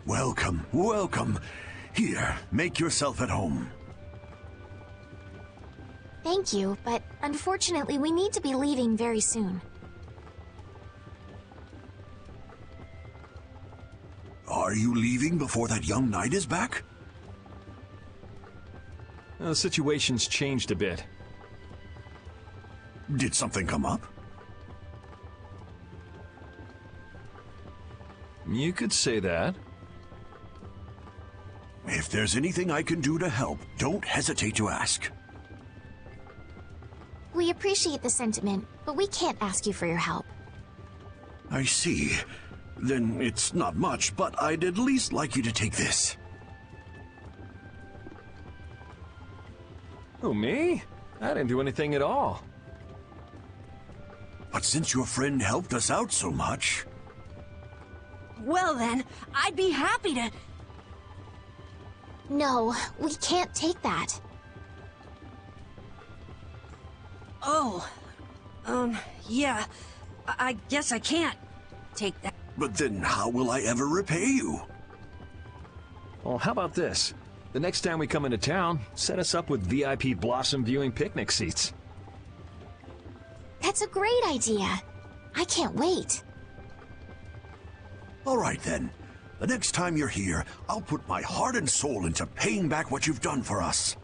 Welcome, welcome. Here, make yourself at home. Thank you, but unfortunately we need to be leaving very soon. Are you leaving before that young knight is back? The situation's changed a bit. Did something come up? You could say that. If there's anything I can do to help, don't hesitate to ask. We appreciate the sentiment, but we can't ask you for your help. I see. Then it's not much, but I'd at least like you to take this. Who, me? I didn't do anything at all. But since your friend helped us out so much... Well then, I'd be happy to... No, we can't take that. Oh, yeah. I guess I can't take that. But then how will I ever repay you? Well, how about this? The next time we come into town, set us up with VIP blossom viewing picnic seats. That's a great idea. I can't wait. All right then. The next time you're here, I'll put my heart and soul into paying back what you've done for us.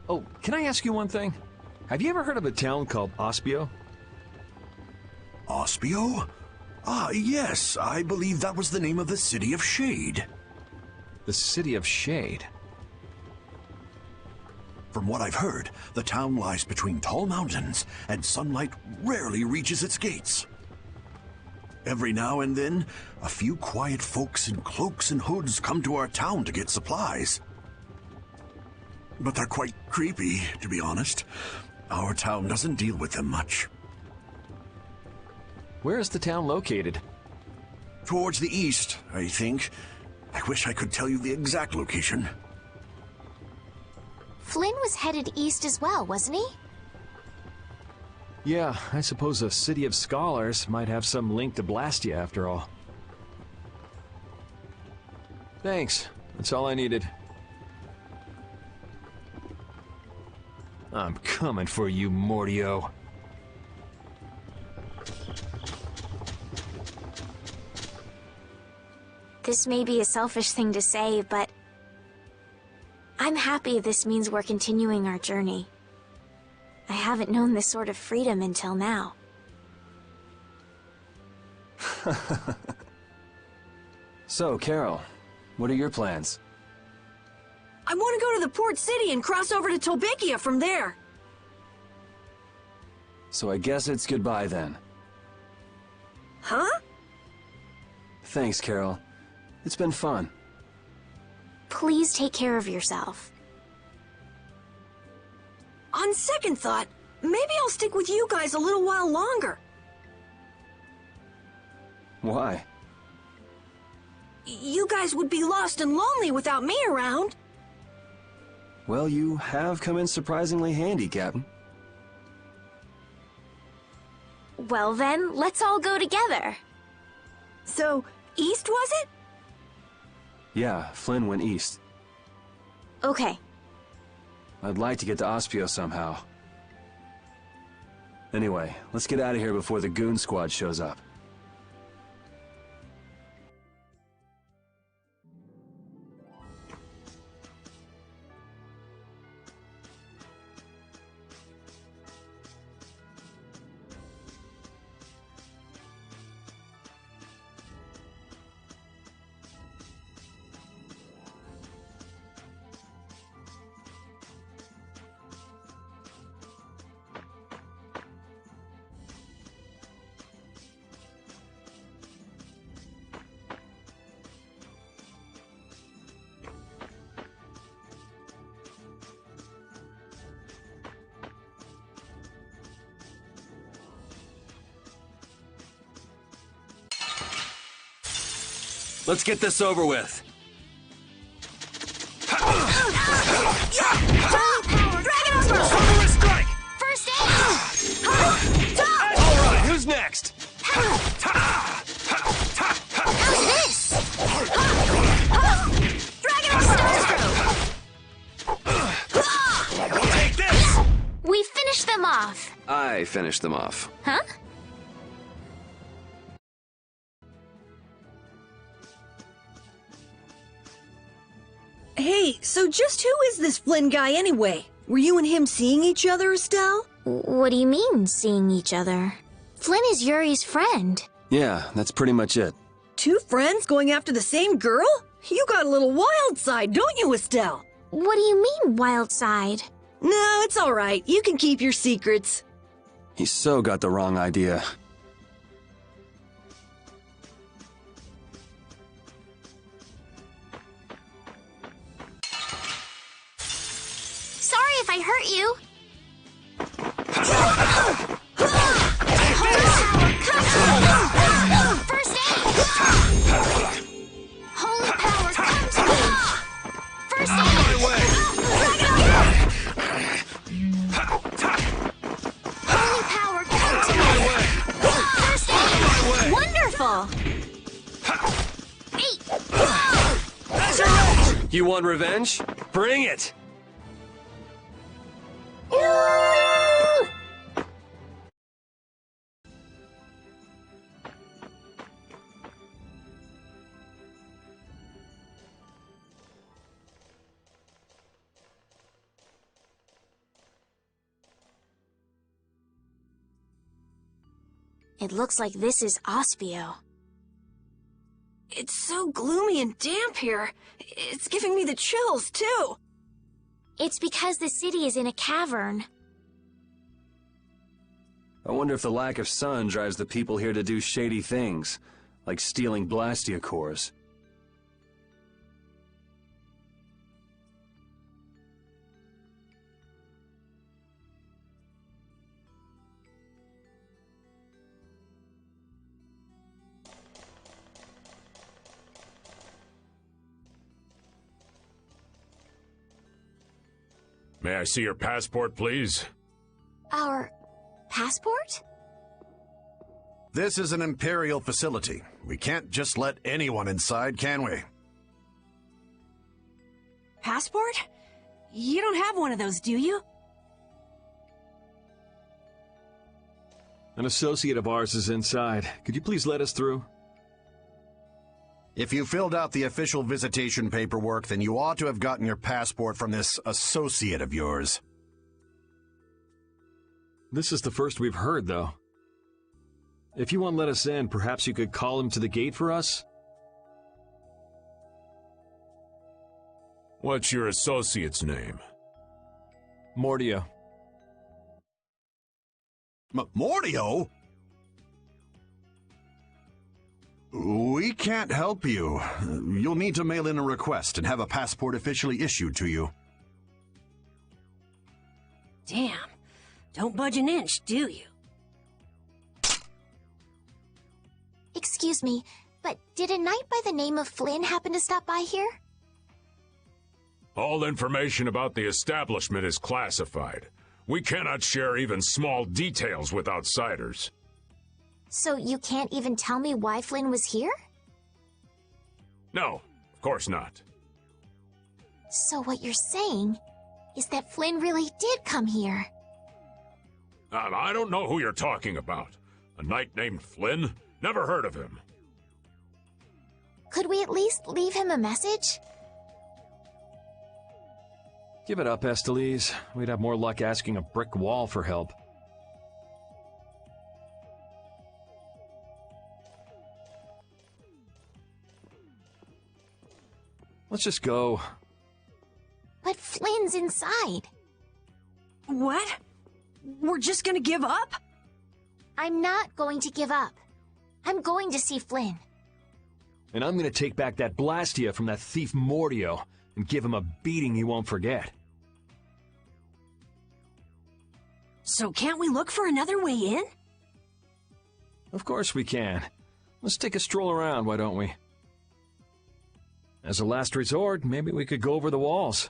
Oh, can I ask you one thing? Have you ever heard of a town called Ospio? Ospio? Ah, yes, I believe that was the name of the City of Shade. The City of Shade? From what I've heard, the town lies between tall mountains, and sunlight rarely reaches its gates. Every now and then, a few quiet folks in cloaks and hoods come to our town to get supplies. But they're quite creepy, to be honest. Our town doesn't deal with them much. Where is the town located? Towards the east, I think. I wish I could tell you the exact location. Flynn was headed east as well, wasn't he? Yeah, I suppose a city of scholars might have some link to Blastia after all. Thanks. That's all I needed. I'm coming for you, Mortio. This may be a selfish thing to say, but I'm happy this means we're continuing our journey. I haven't known this sort of freedom until now. So, Carol, what are your plans? I want to go to the port city and cross over to Tolbikia from there. So I guess it's goodbye then. Huh? Thanks, Carol. It's been fun. Please take care of yourself. On second thought, maybe I'll stick with you guys a little while longer. Why? You guys would be lost and lonely without me around. Well, you have come in surprisingly handy, Captain. Well then, let's all go together. So, east was it? Yeah, Flynn went east. Okay. I'd like to get to Ospio somehow. Anyway, let's get out of here before the goon squad shows up. Let's get this over with. Summer strike! First aid! All right, who's next? How's this? finish them off. Huh? Hey, so just who is this Flynn guy anyway? Were you and him seeing each other, Estelle? What do you mean, seeing each other? Flynn is Yuri's friend. Yeah, that's pretty much it. Two friends going after the same girl? You got a little wild side, don't you, Estelle? What do you mean, wild side? No, it's all right. You can keep your secrets. He so got the wrong idea. Sorry if I hurt you. First aid! Holy power, come to me! First aid! Holy power, come to me! First aid! Wonderful! You want revenge? Bring it! It looks like this is Ospio. It's so gloomy and damp here. It's giving me the chills, too. It's because the city is in a cavern. I wonder if the lack of sun drives the people here to do shady things, like stealing Blastia cores. May I see your passport, please? Our passport? This is an Imperial facility. We can't just let anyone inside, can we? Passport? You don't have one of those, do you? An associate of ours is inside. Could you please let us through? If you filled out the official visitation paperwork, then you ought to have gotten your passport from this associate of yours. This is the first we've heard, though. If you won't let us in, perhaps you could call him to the gate for us? What's your associate's name? Mordio. Mordio? We can't help you. You'll need to mail in a request and have a passport officially issued to you. Damn. Don't budge an inch, do you? Excuse me, but did a knight by the name of Flynn happen to stop by here? All information about the establishment is classified. We cannot share even small details with outsiders. So you can't even tell me why Flynn was here? No, of course not. So what you're saying is that Flynn really did come here. I don't know who you're talking about. A knight named Flynn? Never heard of him. Could we at least leave him a message? Give it up, Estelise. We'd have more luck asking a brick wall for help. Let's just go. But Flynn's inside. What? We're just gonna give up? I'm not going to give up. I'm going to see Flynn. And I'm gonna take back that Blastia from that thief Mordio and give him a beating he won't forget. So can't we look for another way in? Of course we can. Let's take a stroll around, why don't we? As a last resort, maybe we could go over the walls.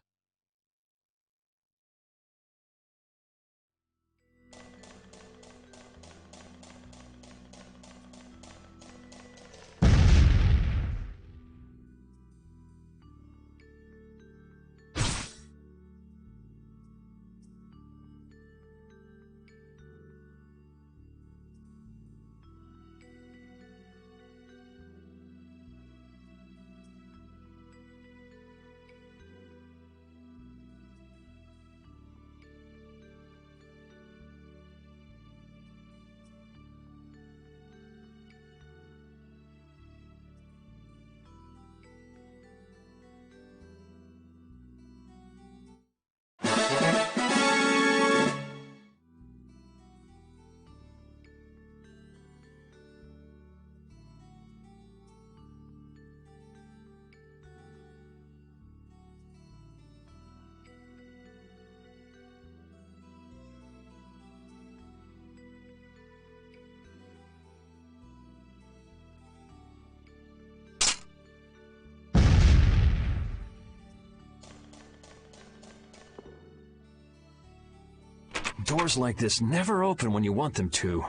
Doors like this never open when you want them to.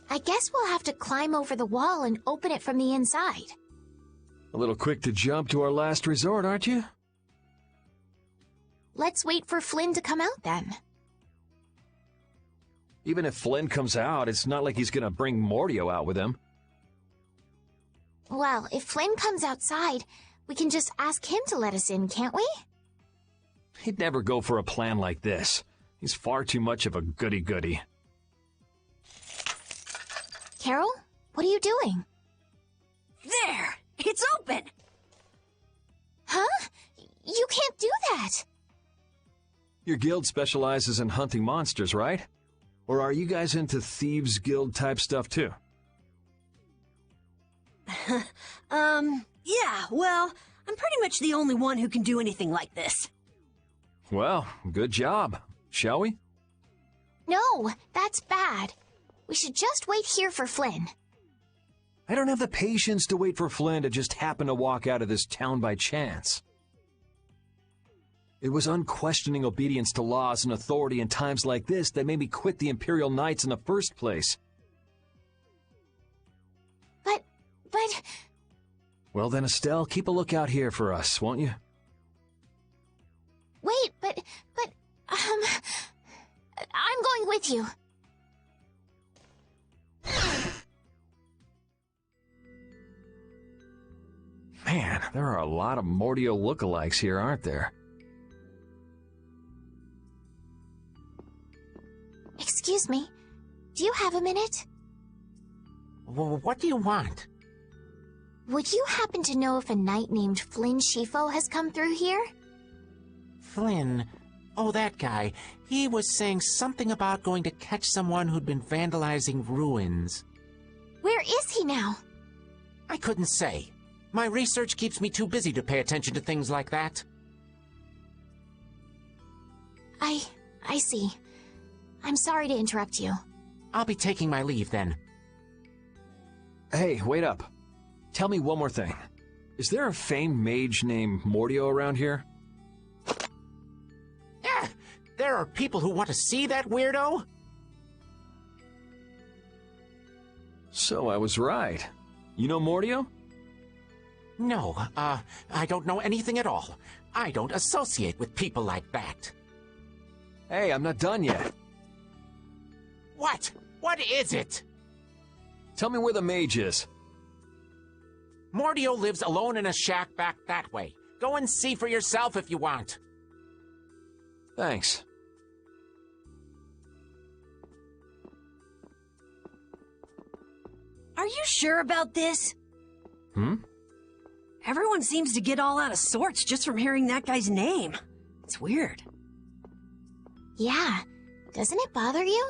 I guess we'll have to climb over the wall and open it from the inside. A little quick to jump to our last resort, aren't you? Let's wait for Flynn to come out then. Even if Flynn comes out, it's not like he's gonna bring Mordio out with him. Well, if Flynn comes outside, we can just ask him to let us in, can't we? He'd never go for a plan like this. He's far too much of a goody-goody. Carol, what are you doing? There! It's open! Huh? You can't do that! Your guild specializes in hunting monsters, right? Or are you guys into Thieves Guild type stuff too? Yeah, well, I'm pretty much the only one who can do anything like this. Well, good job. Shall we? No, that's bad. We should just wait here for Flynn. I don't have the patience to wait for Flynn to just happen to walk out of this town by chance. It was unquestioning obedience to laws and authority in times like this that made me quit the Imperial Knights in the first place. But... Well then, Estelle, keep a lookout here for us, won't you? Wait, but... I'm going with you. Man, there are a lot of Mordio lookalikes here, aren't there? Excuse me, do you have a minute? What do you want? Would you happen to know if a knight named Flynn Shifo has come through here? Flynn? Oh, that guy. He was saying something about going to catch someone who'd been vandalizing ruins. Where is he now? I couldn't say. My research keeps me too busy to pay attention to things like that. I see. I'm sorry to interrupt you. I'll be taking my leave then. Hey, wait up. Tell me one more thing. Is there a famed mage named Mordio around here? Yeah, there are people who want to see that weirdo? So I was right. You know Mordio? No, I don't know anything at all. I don't associate with people like that. Hey, I'm not done yet. What? What is it? Tell me where the mage is. Mordio lives alone in a shack back that way. Go and see for yourself if you want. Thanks. Are you sure about this? Hmm? Everyone seems to get all out of sorts just from hearing that guy's name. It's weird. Yeah, doesn't it bother you?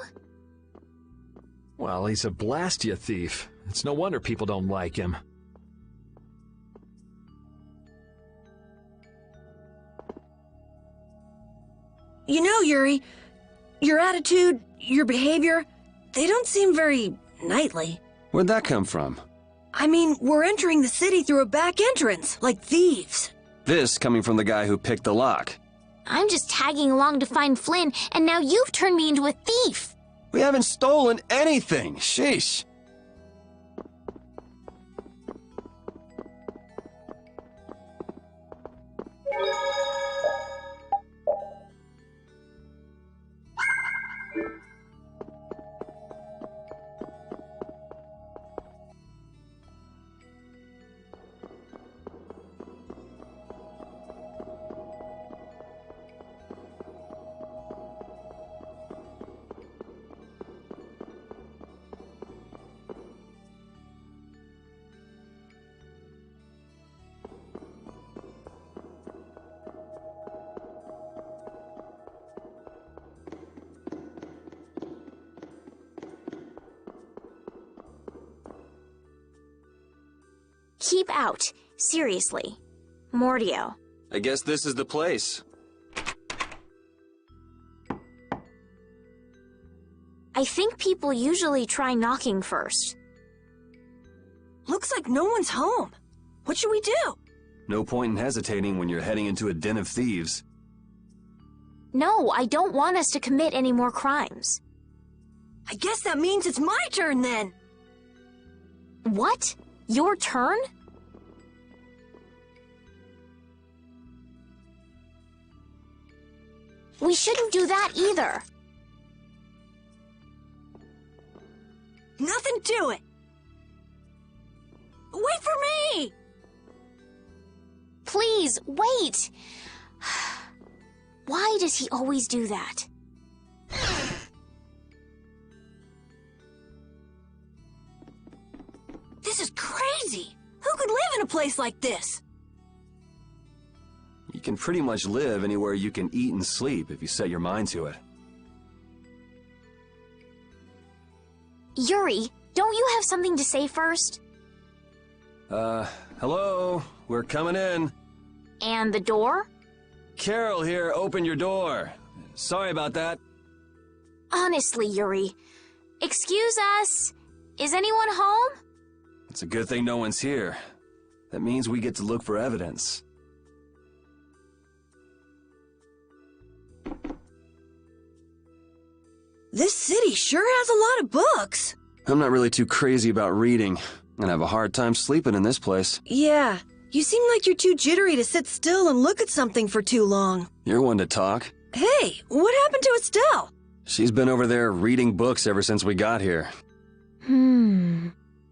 Well, he's a Blastia thief. It's no wonder people don't like him. You know, Yuri, your attitude, your behavior, they don't seem very knightly. Where'd that come from? I mean, we're entering the city through a back entrance, like thieves. This coming from the guy who picked the lock. I'm just tagging along to find Flynn, and now you've turned me into a thief. We haven't stolen anything. Sheesh. Keep out. Seriously. Mordio. I guess this is the place. I think people usually try knocking first. Looks like no one's home. What should we do? No point in hesitating when you're heading into a den of thieves. No, I don't want us to commit any more crimes. I guess that means it's my turn then. What? Your turn? We shouldn't do that either. Nothing to it. Wait for me! Please, wait! Why does he always do that? This is crazy! Who could live in a place like this? You can pretty much live anywhere you can eat and sleep if you set your mind to it. Yuri, don't you have something to say first? Hello? We're coming in. And the door? Carol here, open your door. Sorry about that. Honestly, Yuri. Excuse us. Is anyone home? It's a good thing no one's here. That means we get to look for evidence. This city sure has a lot of books. I'm not really too crazy about reading, and I have a hard time sleeping in this place. Yeah, you seem like you're too jittery to sit still and look at something for too long. You're one to talk. Hey, what happened to Estelle? She's been over there reading books ever since we got here.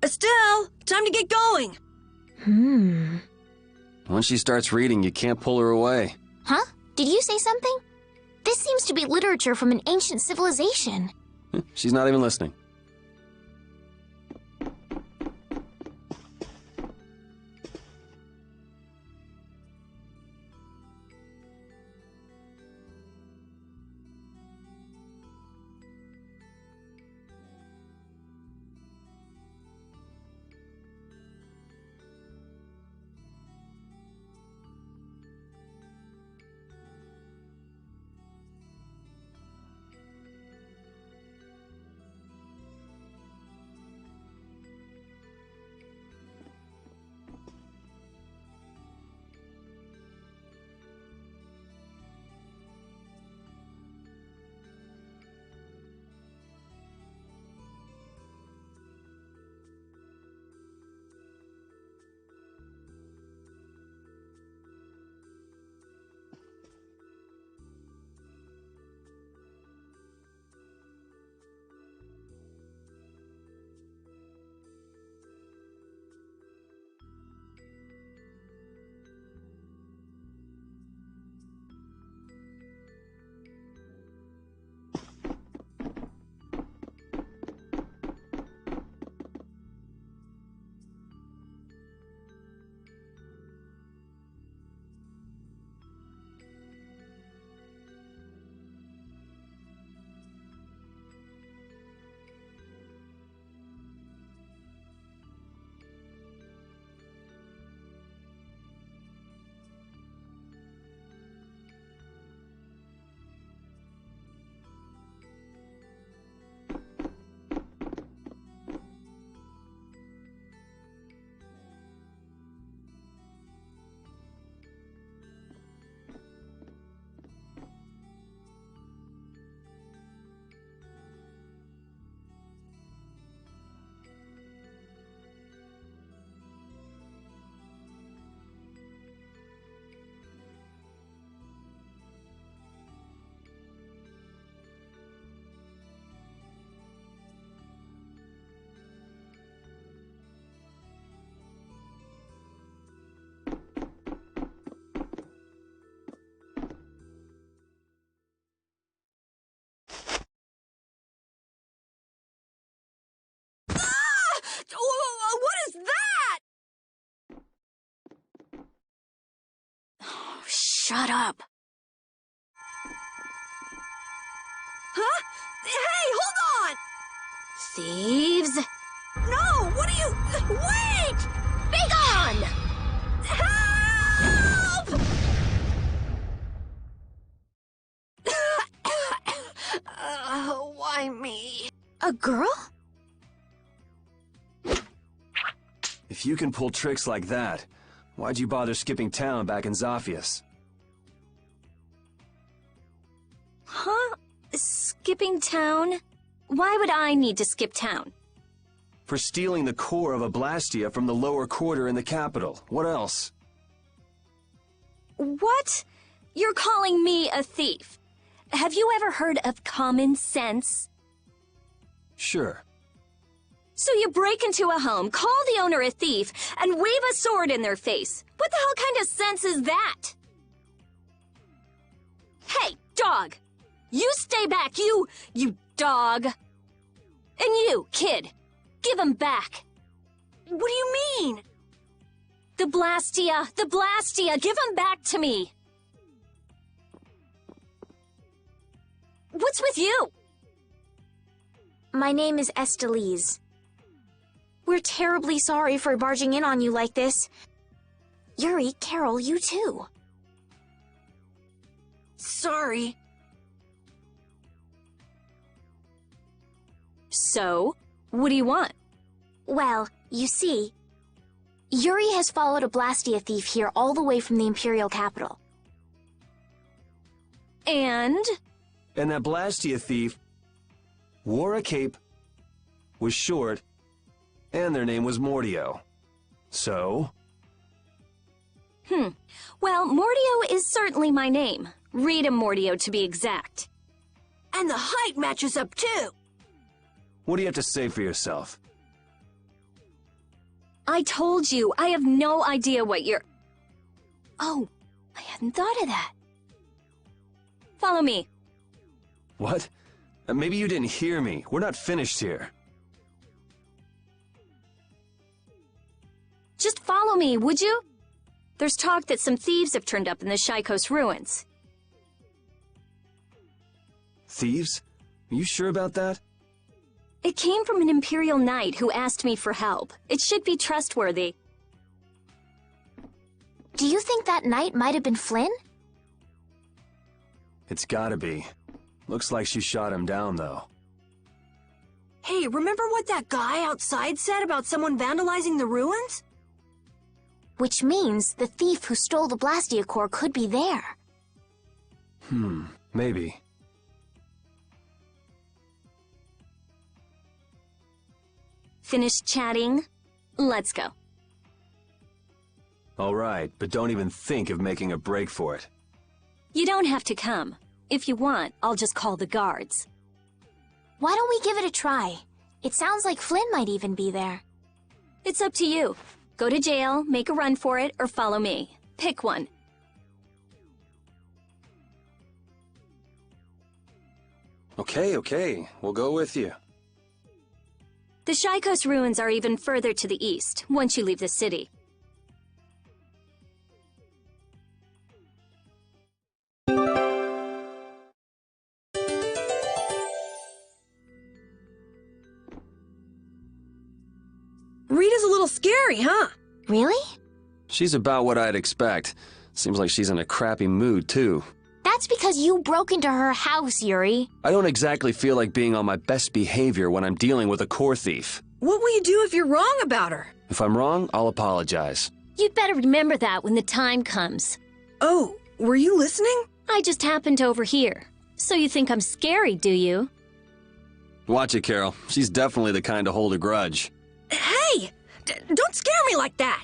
Estelle, time to get going. Once she starts reading, you can't pull her away. Huh? Did you say something? This seems to be literature from an ancient civilization. She's not even listening. What is that? Shut up. Huh? Hey, hold on! Thieves? No, what are you... Wait! Be gone! Help! Why me? A girl? If you can pull tricks like that, why'd you bother skipping town back in Zaphias? Skipping town? Why would I need to skip town? For stealing the core of a Blastia from the lower quarter in the capital. What else? What? You're calling me a thief? Have you ever heard of common sense? Sure. So you break into a home, call the owner a thief, and wave a sword in their face. What the hell kind of sense is that? Hey, dog! You stay back, you dog! And you, kid, give him back. What do you mean? The Blastia, give him back to me. What's with you? My name is Estelise. We're terribly sorry for barging in on you like this. Yuri, Carol, you too. Sorry. So, what do you want? Well, you see, Yuri has followed a Blastia thief here all the way from the Imperial capital. And? And that Blastia thief wore a cape, was short, and their name was Mordio. So? Well, Mordio is certainly my name. Rita Mordio, to be exact. And the height matches up, too. What do you have to say for yourself? I told you, I have no idea what you're... Oh, I hadn't thought of that. Follow me. What? Maybe you didn't hear me. We're not finished here. Just follow me, would you? There's talk that some thieves have turned up in the Shaikos ruins. Thieves? Are you sure about that? It came from an Imperial Knight who asked me for help. It should be trustworthy. Do you think that knight might have been Flynn? It's gotta be. Looks like she shot him down, though. Hey, remember what that guy outside said about someone vandalizing the ruins? Which means the thief who stole the Blastia core could be there. Maybe. Finished chatting? Let's go. All right, but don't even think of making a break for it. You don't have to come. If you want, I'll just call the guards. Why don't we give it a try? It sounds like Flynn might even be there. It's up to you. Go to jail, make a run for it, or follow me. Pick one. Okay, we'll go with you. The Shaikos ruins are even further to the east, once you leave the city. Rita's a little scary, huh? Really? She's about what I'd expect. Seems like she's in a crappy mood, too. That's because you broke into her house, Yuri. I don't exactly feel like being on my best behavior when I'm dealing with a core thief. What will you do if you're wrong about her? If I'm wrong, I'll apologize. You'd better remember that when the time comes. Oh, were you listening? I just happened to overhear. So you think I'm scary, do you? Watch it, Carol. She's definitely the kind to hold a grudge. Hey! Don't scare me like that!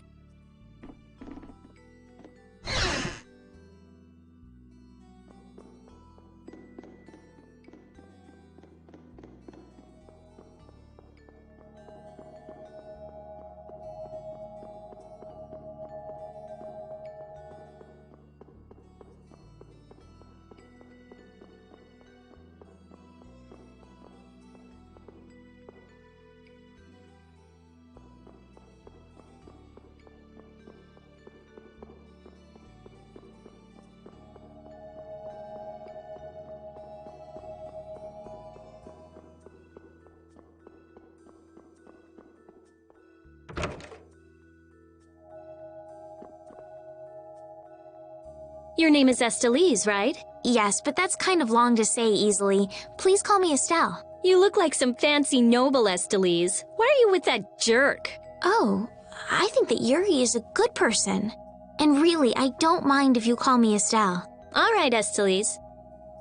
Your name is Estelise, right? Yes, but that's kind of long to say easily. Please call me Estelle. You look like some fancy noble, Estelise. Why are you with that jerk? Oh, I think that Yuri is a good person. And really, I don't mind if you call me Estelle. All right, Estelise.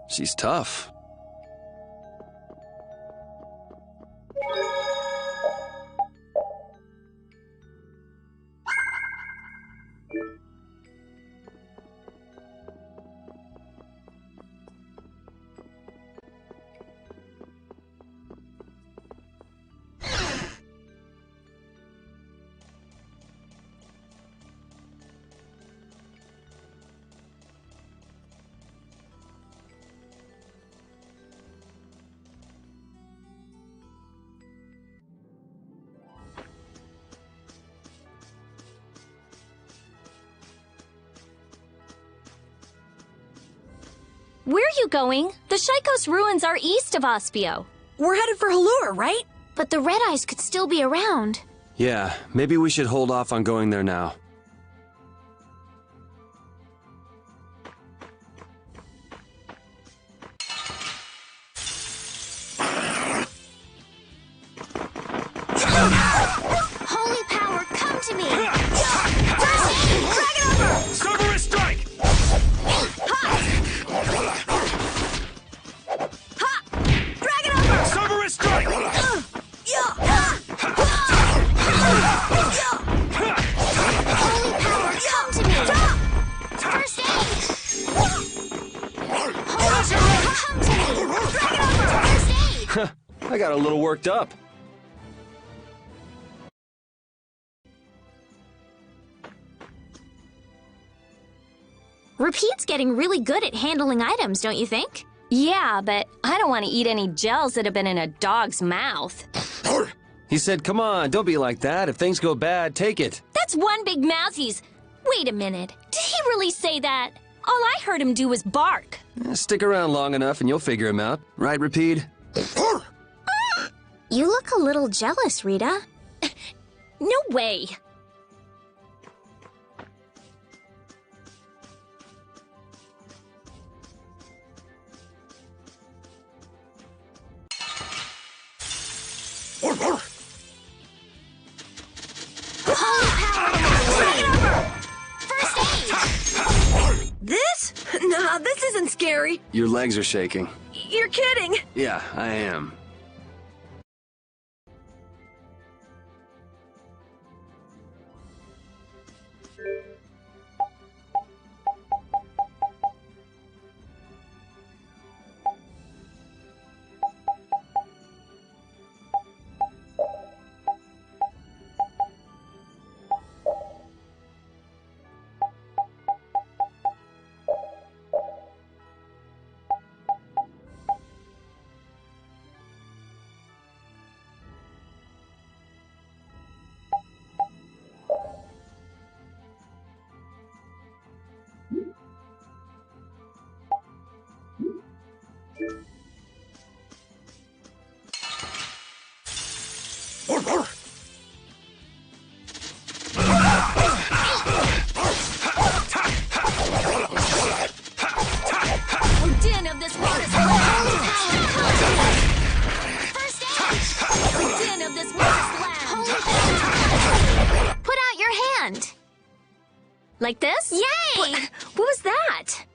She's tough. Where are you going? The Shaikos ruins are east of Ospio. We're headed for Halur, right? But the Red Eyes could still be around. Yeah, maybe we should hold off on going there now. Holy power, come to me! Cerberus strike! Cerberus strike! Holy power, come to me! First aid! Holy power, come to me! First aid! I got a little worked up. Repeat's getting really good at handling items, don't you think? Yeah, but I don't want to eat any gels that have been in a dog's mouth. He said, come on, don't be like that. If things go bad, take it. That's one big mouth he's... Wait a minute. Did he really say that? All I heard him do was bark. Stick around long enough and you'll figure him out. Right, Rapide? You look a little jealous, Rita. No way. This? Nah, this isn't scary. Your legs are shaking. You're kidding. Yeah, I am. Like this? Yay! What was that?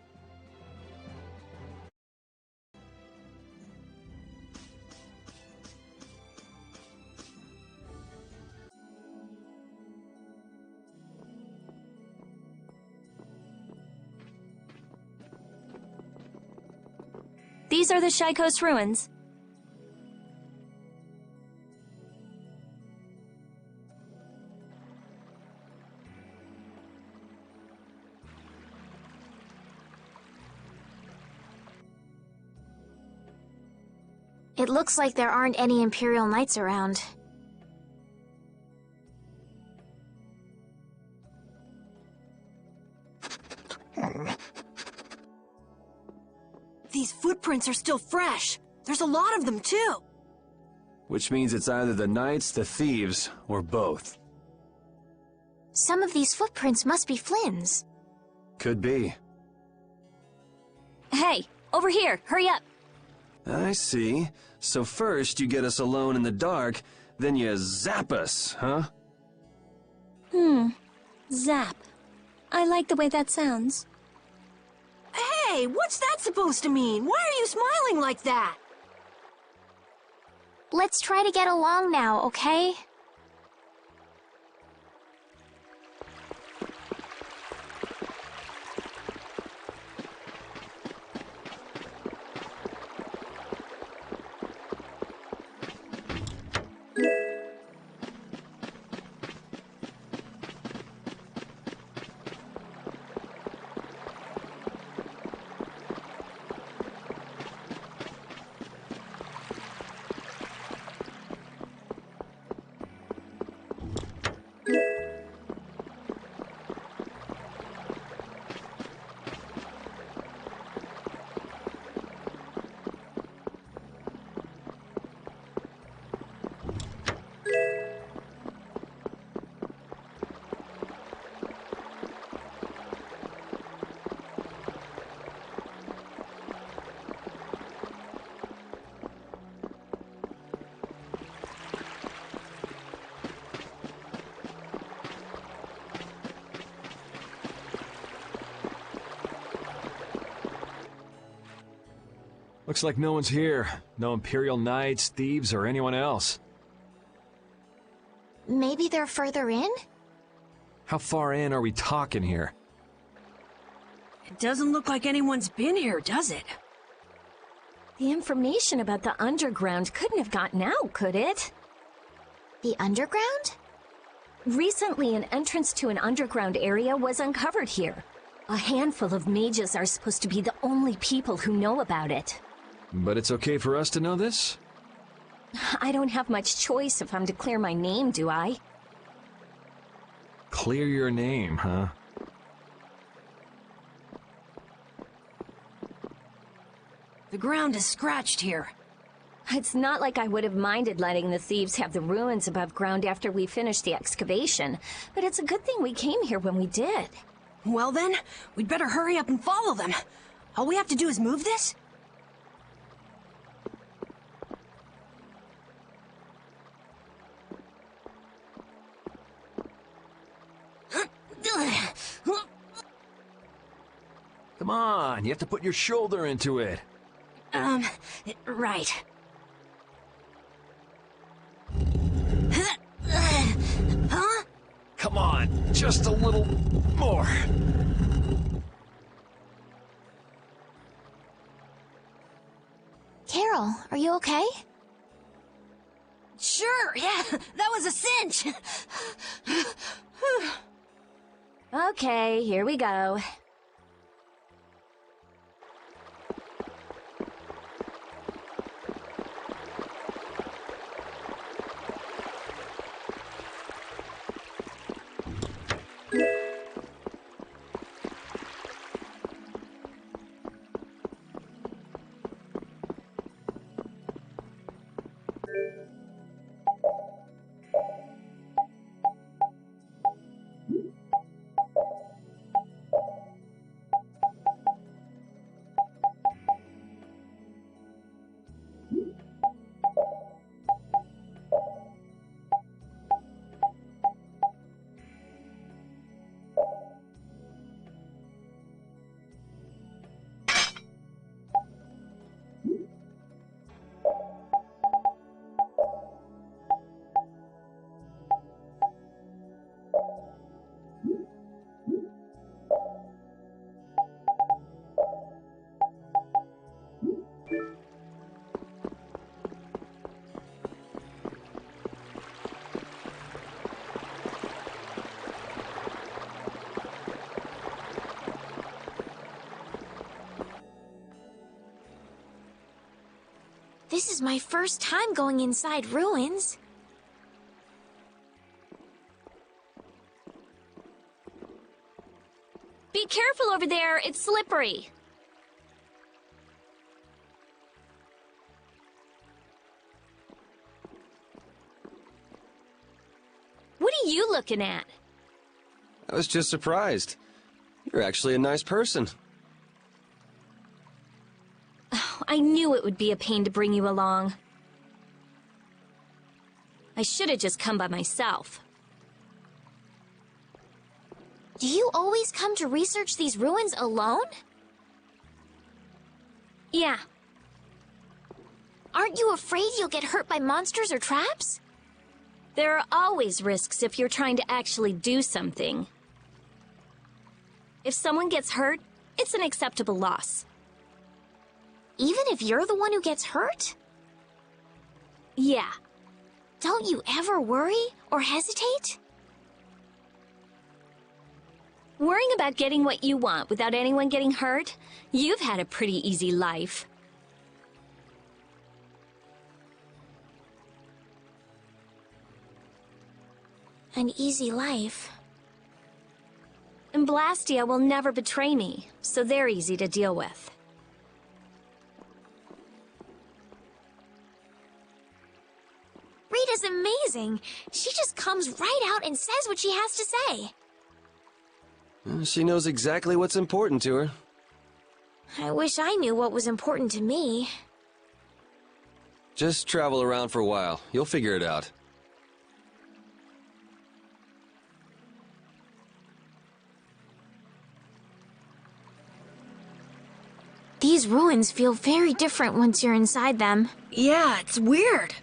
These are the Shaikos ruins. It looks like there aren't any Imperial Knights around. These footprints are still fresh. There's a lot of them, too. Which means it's either the knights, the thieves, or both. Some of these footprints must be Flynn's. Could be. Hey, over here, hurry up. I see. So first you get us alone in the dark, then you zap us, huh? Zap. I like the way that sounds. Hey, what's that supposed to mean? Why are you smiling like that? Let's try to get along now, okay? Looks like no one's here. No Imperial Knights, thieves, or anyone else. Maybe they're further in? How far in are we talking here? It doesn't look like anyone's been here, does it? The information about the underground couldn't have gotten out, could it? The underground? Recently, an entrance to an underground area was uncovered here. A handful of mages are supposed to be the only people who know about it. But it's okay for us to know this? I don't have much choice if I'm to clear my name, do I? Clear your name, huh? The ground is scratched here. It's not like I would have minded letting the thieves have the ruins above ground after we finished the excavation, but it's a good thing we came here when we did. Well then, we'd better hurry up and follow them. All we have to do is move this? Come on, you have to put your shoulder into it. Right. Huh? Come on, just a little more. Carol, are you okay? Sure, yeah, that was a cinch. Okay, here we go. This is my first time going inside ruins. Be careful over there, it's slippery. What are you looking at? I was just surprised. You're actually a nice person. I knew it would be a pain to bring you along. I should have just come by myself. Do you always come to research these ruins alone? Yeah. Aren't you afraid you'll get hurt by monsters or traps? There are always risks if you're trying to actually do something. If someone gets hurt, it's an acceptable loss. Even if you're the one who gets hurt? Yeah. Don't you ever worry or hesitate? Worrying about getting what you want without anyone getting hurt? You've had a pretty easy life. An easy life. And Blastia will never betray me, so they're easy to deal with. Rita's amazing. She just comes right out and says what she has to say. She knows exactly what's important to her. I wish I knew what was important to me. Just travel around for a while. You'll figure it out. These These ruins feel very different once you're inside them. Yeah, it's weird.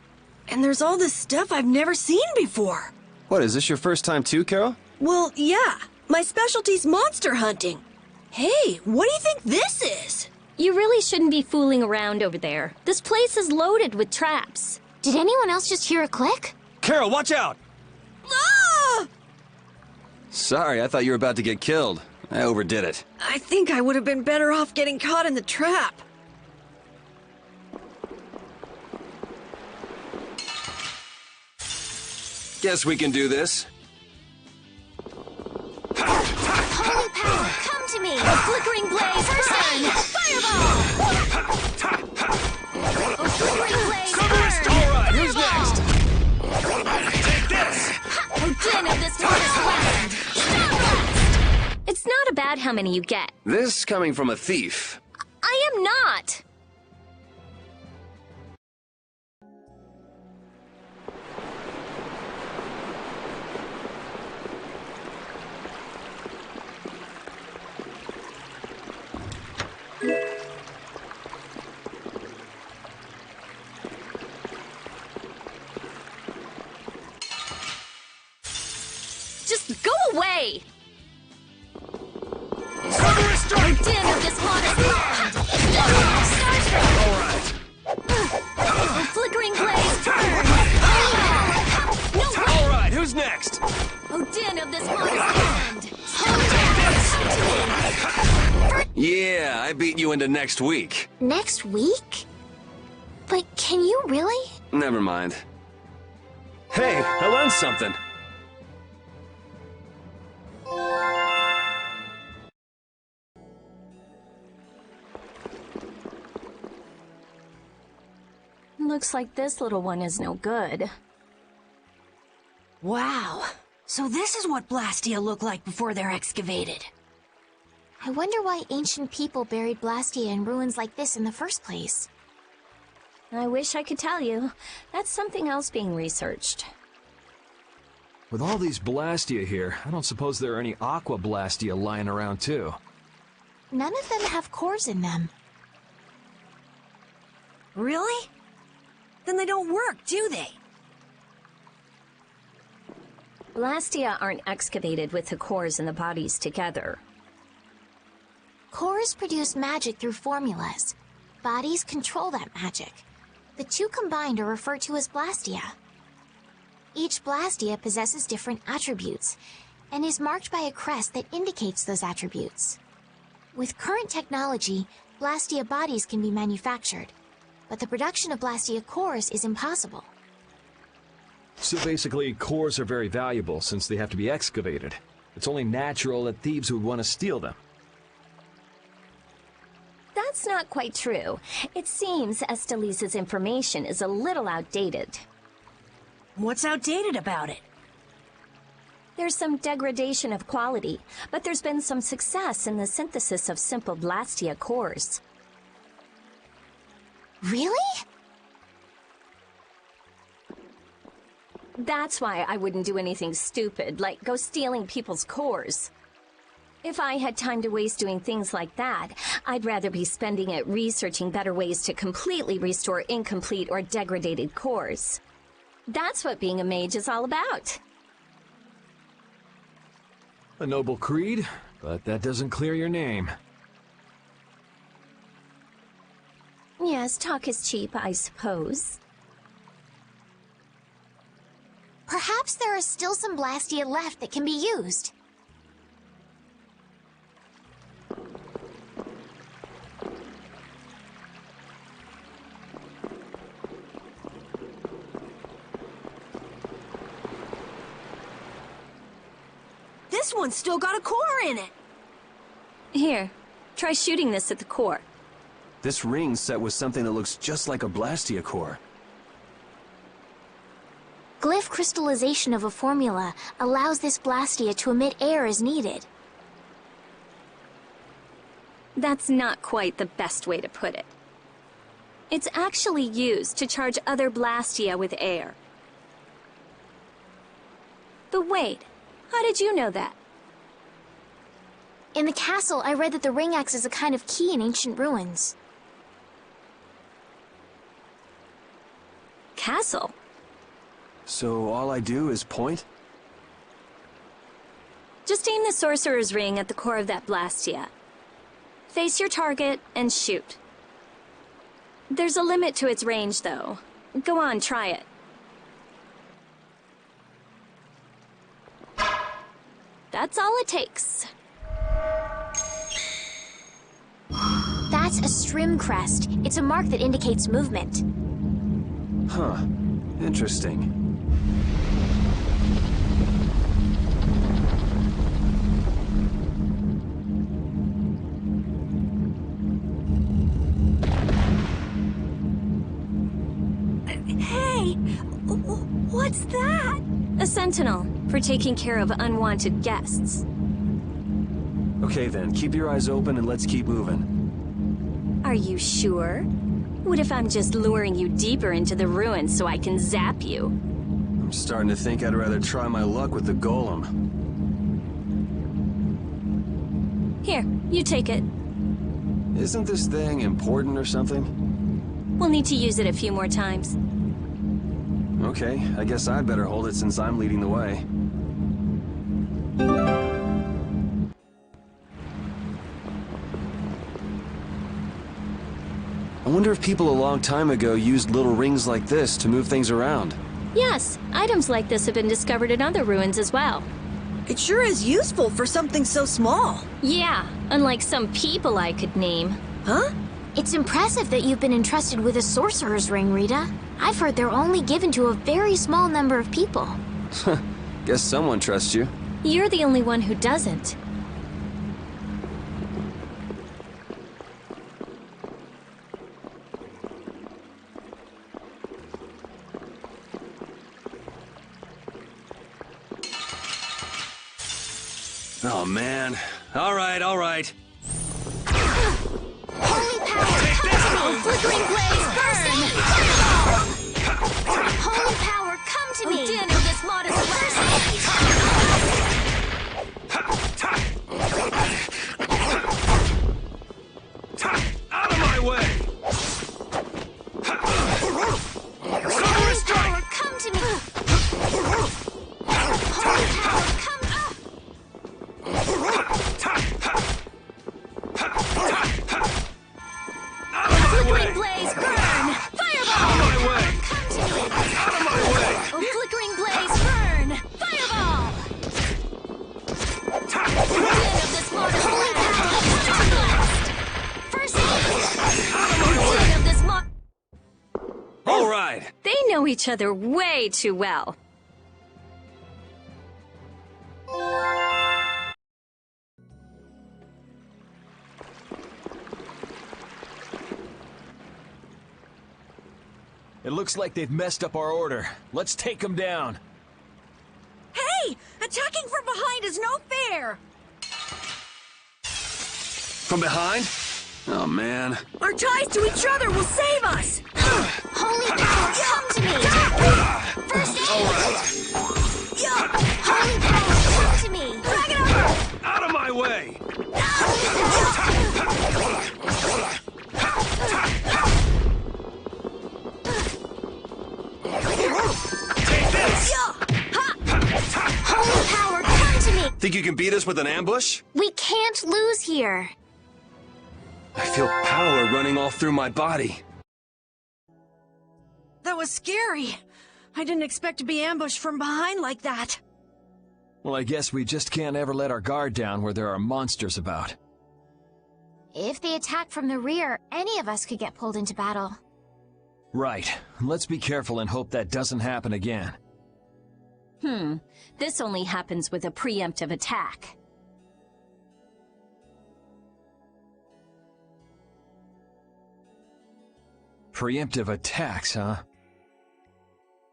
And there's all this stuff I've never seen before. What, is this your first time too, Carol? Well, yeah. My specialty's monster hunting. Hey, what do you think this is? You really shouldn't be fooling around over there. This place is loaded with traps. Did anyone else just hear a click? Carol, watch out! Ah! Sorry, I thought you were about to get killed. I overdid it. I think I would have been better off getting caught in the trap. Guess we can do this. Holy power, come to me! Flickering blaze, burn! Fireball! Flickering blaze, burn! Alright, who's next? Take this! Again of this forest land! Starblast! It's not about how many you get. This coming from a thief. I am not! Just go away! Din of this modest land! Starstruck! Alright. Flickering blaze, burn! No way! Alright, who's next? Oh, din of this modest land! Yeah, I beat you into next week. Next week? But can you really? Never mind. Hey, I learned something. Looks like this little one is no good. Wow. So this is what Blastia look like before they're excavated. I wonder why ancient people buried Blastia in ruins like this in the first place. I wish I could tell you. That's something else being researched. With all these Blastia here, I don't suppose there are any Aqua Blastia lying around too. None of them have cores in them. Really? Then they don't work, do they? Blastia aren't excavated with the cores and the bodies together. Cores produce magic through formulas. Bodies control that magic. The two combined are referred to as Blastia. Each Blastia possesses different attributes, and is marked by a crest that indicates those attributes. With current technology, Blastia bodies can be manufactured, but the production of Blastia cores is impossible. So basically, cores are very valuable since they have to be excavated. It's only natural that thieves would want to steal them. That's not quite true. It seems Estelise's information is a little outdated. What's outdated about it? There's some degradation of quality, but there's been some success in the synthesis of simple Blastia cores. Really? That's why I wouldn't do anything stupid, like go stealing people's cores. If I had time to waste doing things like that, I'd rather be spending it researching better ways to completely restore incomplete or degraded cores. That's what being a mage is all about. A noble creed, but that doesn't clear your name. Yes, talk is cheap, I suppose. Perhaps there are still some Blastia left that can be used. This one's still got a core in it. Here, try shooting this at the core. This ring's set with something that looks just like a Blastia core. Glyph crystallization of a formula allows this Blastia to emit air as needed. That's not quite the best way to put it. It's actually used to charge other Blastia with air. But wait, how did you know that? In the castle, I read that the ring acts as a kind of key in ancient ruins. castle. So all I do is point? Just aim the sorcerer's ring at the core of that Blastia. Face your target and shoot. There's a limit to its range, though. Go on, try it. That's all it takes. That's a Strim crest. It's a mark that indicates movement. Huh. Interesting. Hey! What's that? A sentinel, for taking care of unwanted guests. Okay then, keep your eyes open and let's keep moving. Are you sure? What if I'm just luring you deeper into the ruins so I can zap you? I'm starting to think I'd rather try my luck with the golem. Here, you take it. Isn't this thing important or something? We'll need to use it a few more times. Okay, I guess I'd better hold it since I'm leading the way. I wonder if people a long time ago used little rings like this to move things around. Yes, items like this have been discovered in other ruins as well. It sure is useful for something so small. Yeah, unlike some people I could name. Huh? It's impressive that you've been entrusted with a sorcerer's ring, Rita. I've heard they're only given to a very small number of people. Guess someone trusts you. You're the only one who doesn't. Oh man. All right, all right. Holy power, flickering blaze, burn! Holy power, come to me! Din of this modest Out of my way! Holy power, come to me! Holy power, come flickering blaze, burn! Fireball! come to me! Out of my way! Oh, flickering blaze, burn! Fireball! Din of this modest Holy power, come to me! First aid! Din of this All right! They know each other way too well. It looks like they've messed up our order. Let's take them down. Hey! Attacking from behind is no fair! From behind? Oh man. Our ties to each other will save us! Holy power, come to me! First aid! Holy power, come to me! Drag it over! Out of my way! Take this! Holy power, come to me! Think you can beat us with an ambush? We can't lose here! I feel power running all through my body. That was scary. I didn't expect to be ambushed from behind like that. Well, I guess we just can't ever let our guard down where there are monsters about. If they attack from the rear, any of us could get pulled into battle. Right. Let's be careful and hope that doesn't happen again. This only happens with a preemptive attack. Preemptive attacks, huh?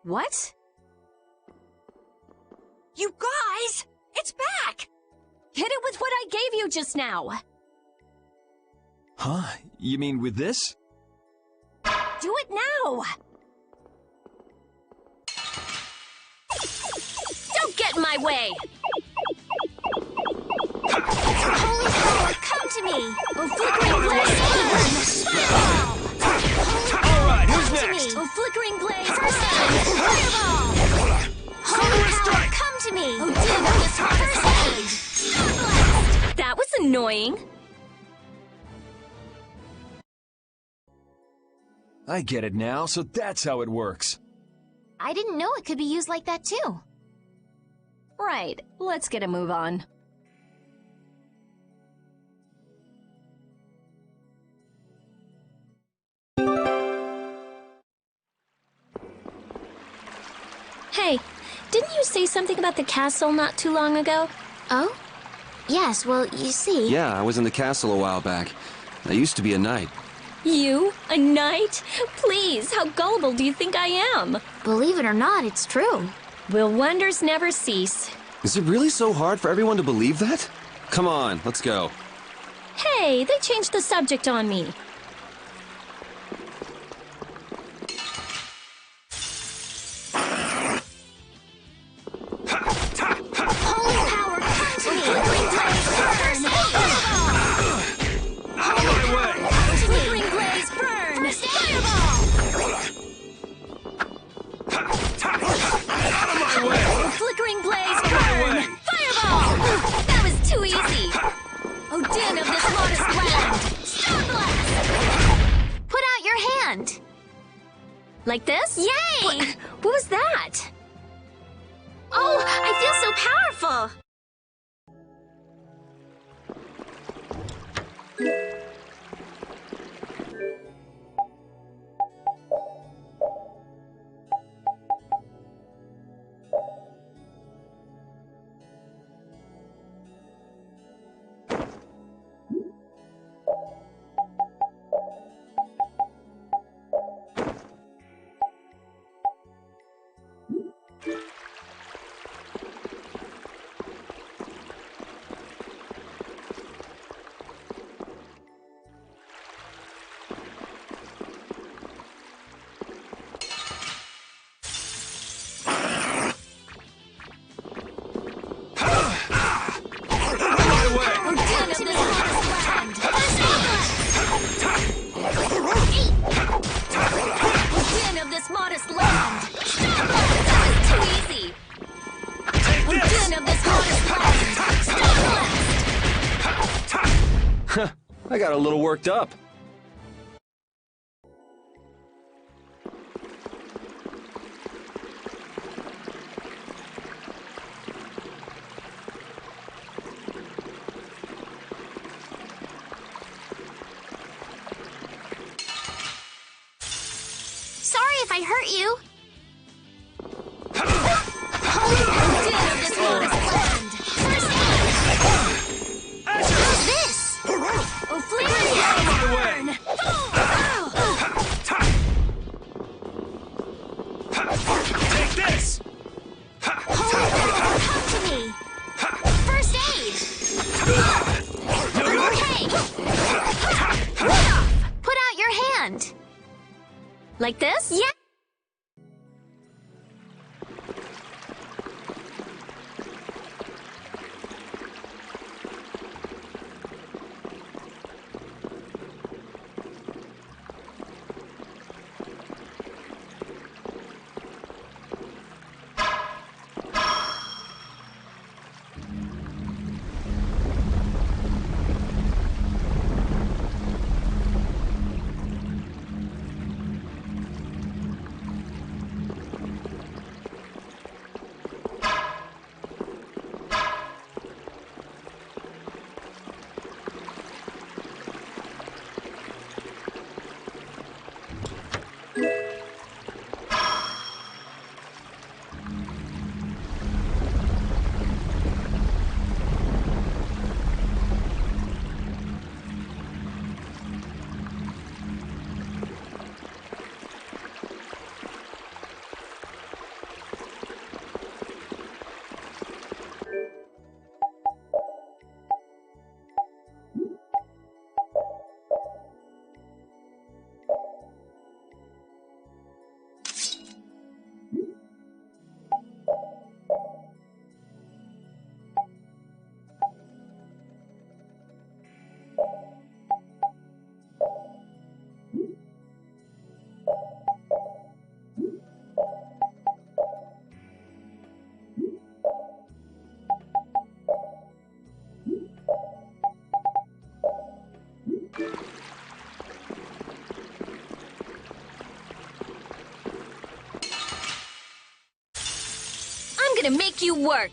What? You guys! It's back! Hit it with what I gave you just now! Huh? You mean with this? Do it now! Don't get in my way! Holy power, come to me! Oh, flickering blaze! Fireball! All right, who's Come to next? me! Oh, flickering blaze! First annoying. I get it now, so that's how it works. I didn't know it could be used like that too. Right, let's get a move on. Hey, didn't you say something about the castle not too long ago? Oh? Yes, well, you see... Yeah, I was in the castle a while back. I used to be a knight. You? A knight? Please, how gullible do you think I am? Believe it or not, it's true. Will wonders never cease? Is it really so hard for everyone to believe that? Come on, let's go. Hey, they changed the subject on me. Holy power, come to me! Flickering blaze, burn! Flickering blaze, burn! Fireball! Flickering blaze, burn! Fireball! That was too easy! Oh, din of this modest land! Star blast! Put out your hand! Like this? Yay! What was that? Oh, I feel so powerful! I got a little worked up. Sorry if I hurt you. Who's this? Oh, flickering blaze, burn! Take this! Holy power, come to me! First aid! Okay! Put out your hand! Like this? Yeah! gonna make you work.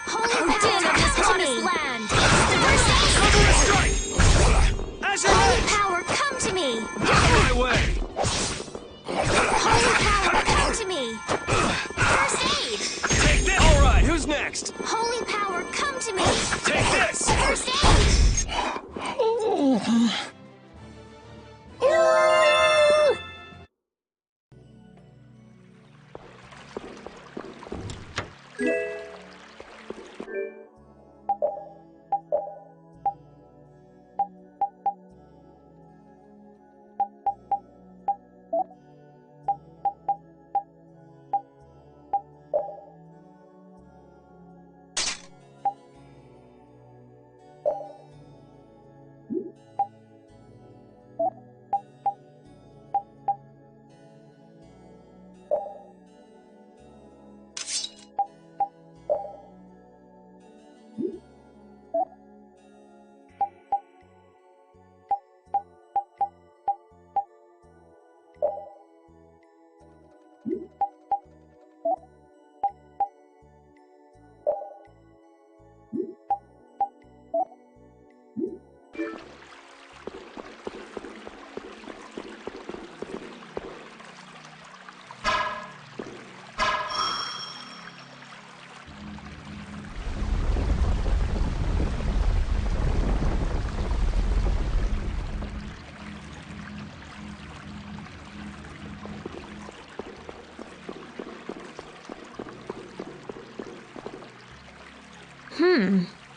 Holy Who did power, on this come to hottest me! land? Cover a strike! As your Holy edge! power, come to me! Out of my way! Holy power, come to me! First aid! Take this! Alright, who's next? Holy power, come to me! Take this! First aid!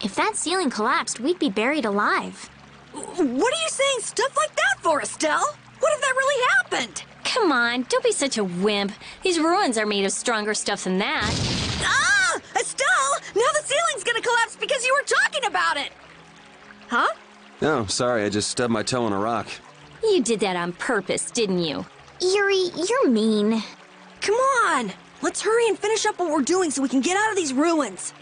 If that ceiling collapsed, we'd be buried alive. What are you saying stuff like that for, Estelle? What if that really happened? Come on, don't be such a wimp. These ruins are made of stronger stuff than that. Ah! Estelle! Now the ceiling's gonna collapse because you were talking about it! Huh? Oh, sorry, I just stubbed my toe on a rock. You did that on purpose, didn't you? Yuri, you're mean. Come on! Let's hurry and finish up what we're doing so we can get out of these ruins.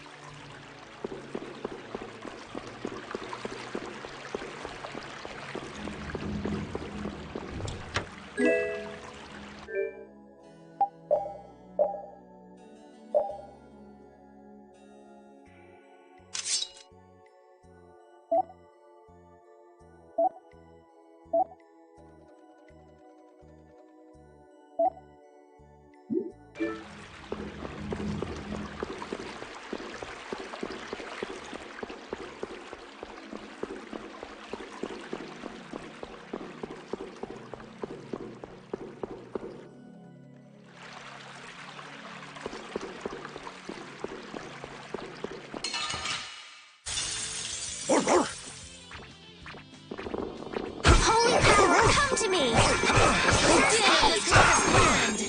Holy power, come to me! Damn this hottest land!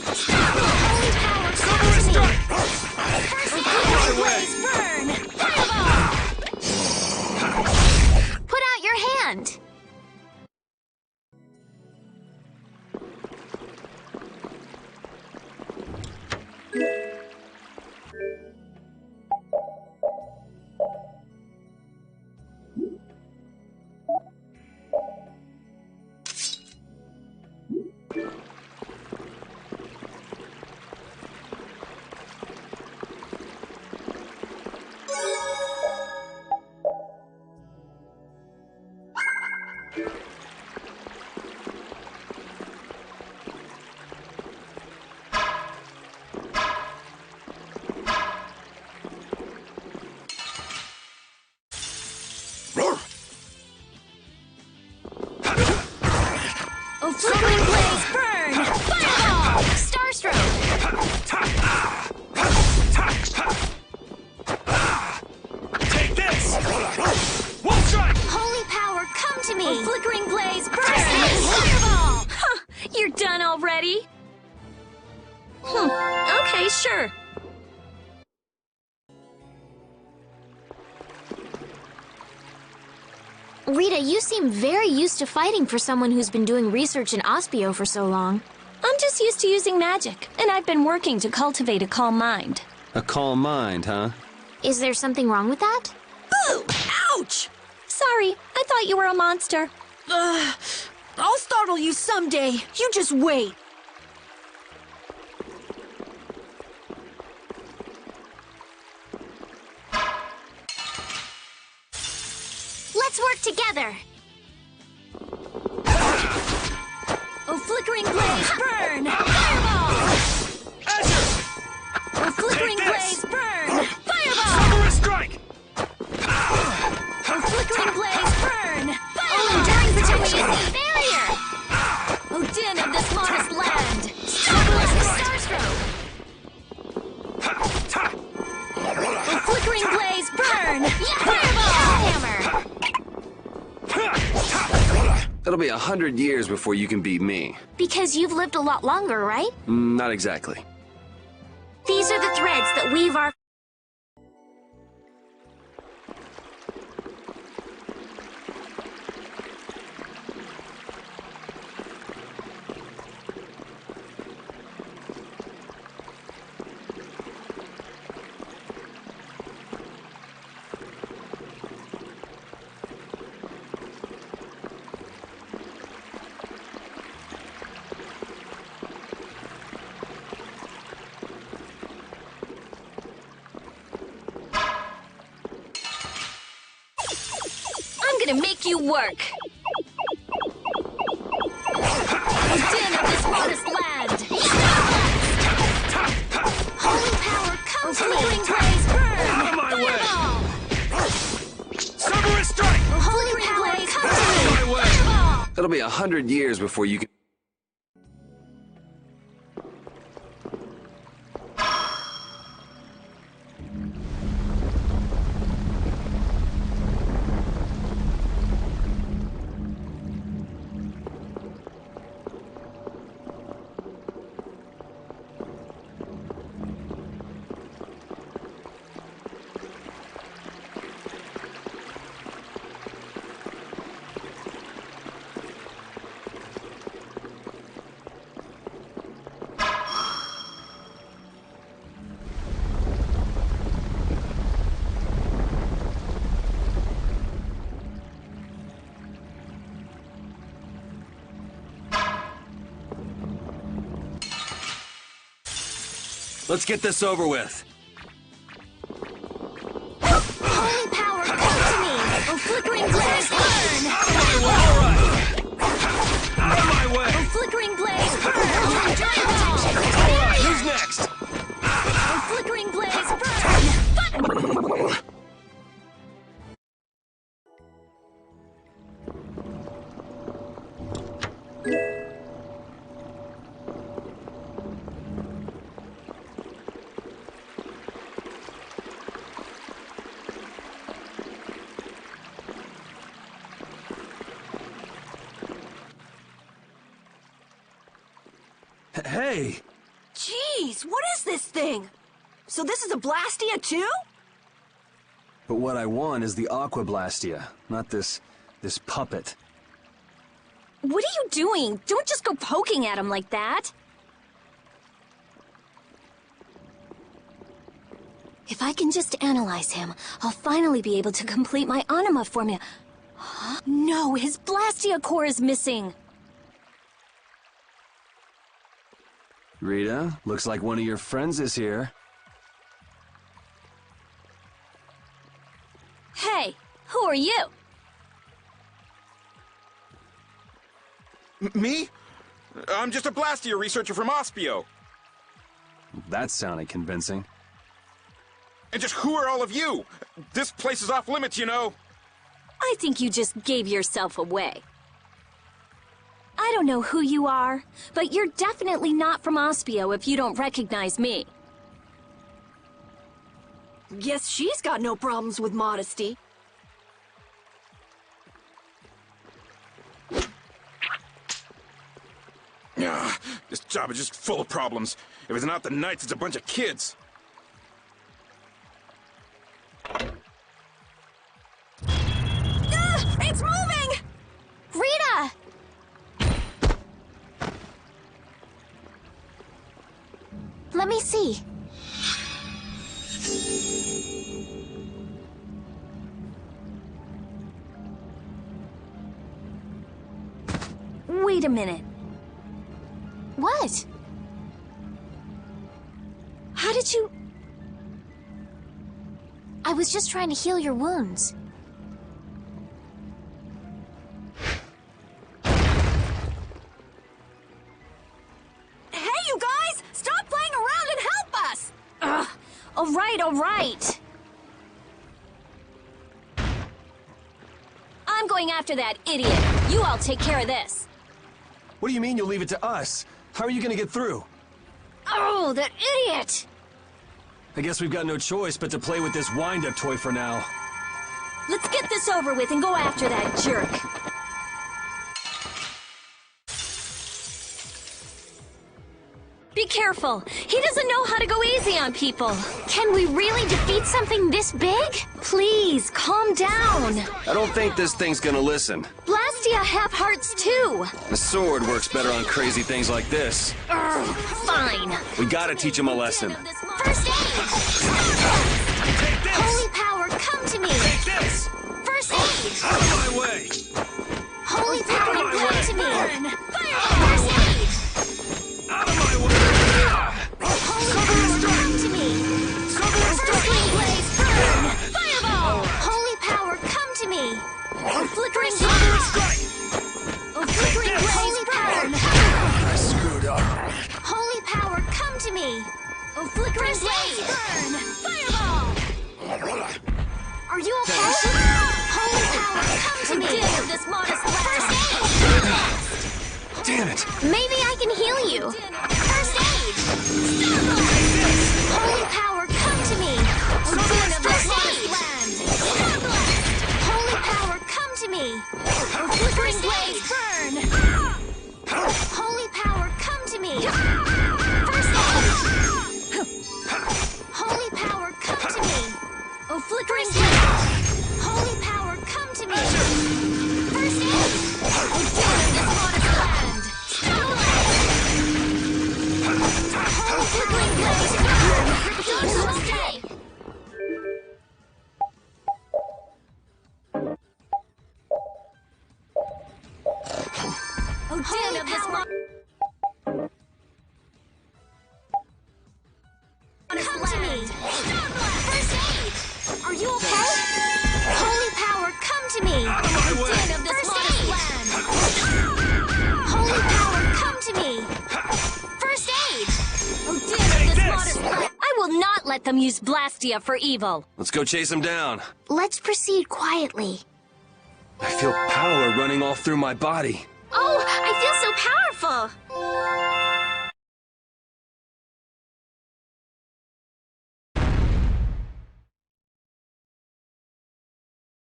Holy power, come to me! First blaze, burn! Fireball! Put out your hand! Oh, flickering blaze, burn! Fireball! Starstroke! Take this! Wolf strike! Holy power, come to me! Oh, flickering blaze, burn! Fireball! Huh, you're done already? Okay, sure. Rita, you seem very used to fighting for someone who's been doing research in Ospio for so long. I'm just used to using magic, and I've been working to cultivate a calm mind. A calm mind, huh? Is there something wrong with that? Ooh! Ouch! Sorry, I thought you were a monster. I'll startle you someday. You just wait. together! Oh, flickering blaze, burn! Fireball! Oh, flickering blaze, burn! Fireball! Silver strike! Oh, flickering blaze, burn! Oh, Fireball! enduring protection! Barrier! Oh, din of this modest land! Starburst the Starstroke! Oh, flickering blaze, burn! Fireball! Hammer! It'll be 100 years before you can beat me. Because you've lived a lot longer, right? Not exactly. These are the threads that weave our... I'm gonna make you work! Oh, din of this modest land! Holy power, come Oh, to me! flickering blaze, burn! Out of my way! Fireball! Silver strike! Oh, flickering power, blaze, come burn! to me! My way! Fireball! It'll be 100 years before you can... Let's get this over with. Holy power, come to me! Oh, flickering blaze, burn! Out of my way! Oh, flickering blaze, burn! Oh, enduring protection! Alright, who's next? Oh, flickering blaze, burn! Hey! Jeez, what is this thing? So this is a Blastia too? But what I want is the Aqua Blastia, not this puppet. What are you doing? Don't just go poking at him like that. If I can just analyze him, I'll finally be able to complete my anima formula. Huh? No, his Blastia core is missing. Rita, looks like one of your friends is here. Hey, who are you? Me? I'm just a Blastia researcher from Ospio. That sounded convincing. And just who are all of you? This place is off limits, you know. I think you just gave yourself away. I don't know who you are, but you're definitely not from Ospio if you don't recognize me. Guess she's got no problems with modesty. This job is just full of problems. If it's not the Knights, it's a bunch of kids. It's moving! Rita! Let me see. Wait a minute. What? How did you... I was just trying to heal your wounds. all right. I'm going after that idiot. You all take care of this. What do you mean you'll leave it to us? How are you gonna get through? Oh, that idiot! I guess we've got no choice but to play with this wind-up toy for now. Let's get this over with and go after that jerk. Be careful. He doesn't know how to go easy on people. Can we really defeat something this big? Please, calm down. I don't think this thing's gonna listen. Blastia have hearts too. The sword works better on crazy things like this. Fine. We gotta teach him a lesson. First aid! Holy power, come to me! First aid! Out of my way! Holy power, come to me! First aid! Out of my way! Holy power, come to me! Flickering blaze, burn! Fireball! Holy power, come to me! Flickering blaze! Flickering blaze, burn! I screwed up. Holy power, come to me! Flickering blaze, burn! Fireball! Are you okay? Holy power, come to me! Damn this modest First lad! aid! Damn it! Maybe I can heal you! First aid! Holy power, come to me! First aid! Holy power, come to me! Flickering blaze, burn! Holy power, come to me! First aid! Holy power, come to me! Flickering blaze! Holy power, come to me! First aid! this modest land! Holy flickering blaze, burn! Don't stay! Holy Holy this power, come to me! First aid! Are you okay? Holy power, come to me! Den of this First modest aid! land! Holy power, come to me! First aid! Den of this modest land! I will not let them use Blastia for evil. Let's go chase him down. Let's proceed quietly. I feel power running all through my body. Oh, I feel so powerful!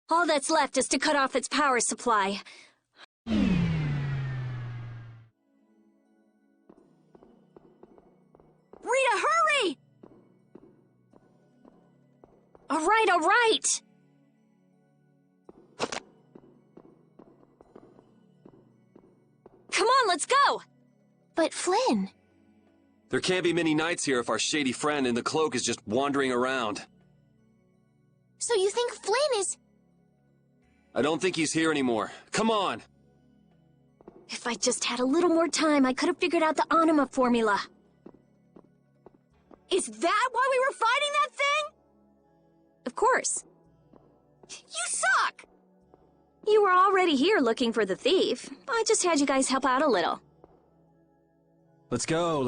All that's left is to cut off its power supply. Rita, hurry! All right. Come on, let's go! But Flynn, There can't be many nights here if our shady friend in the cloak is just wandering around. so you think Flynn is... I don't think he's here anymore. Come on! If I just had a little more time, I could have figured out the Anima formula. Is that why we were fighting that thing? Of course. You suck! You were already here looking for the thief. I just had you guys help out a little. Let's go.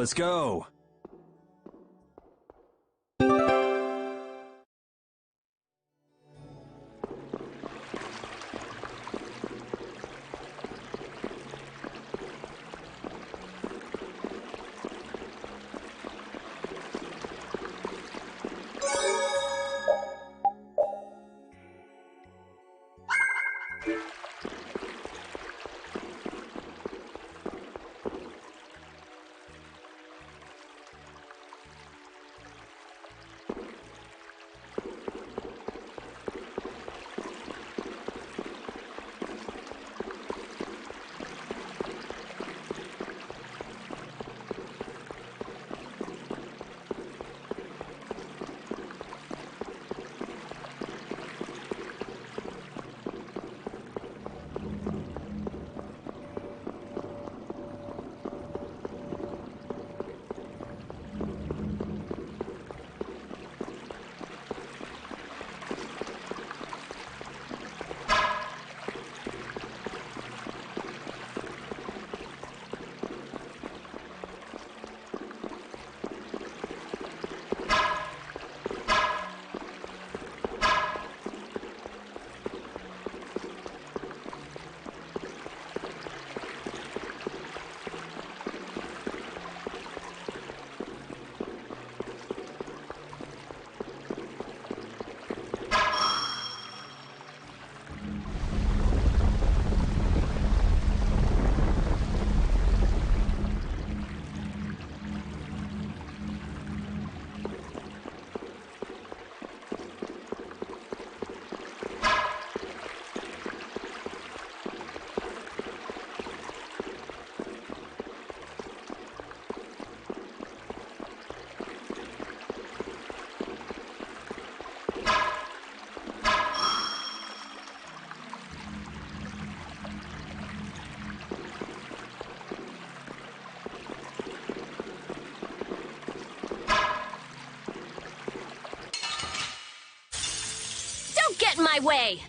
way!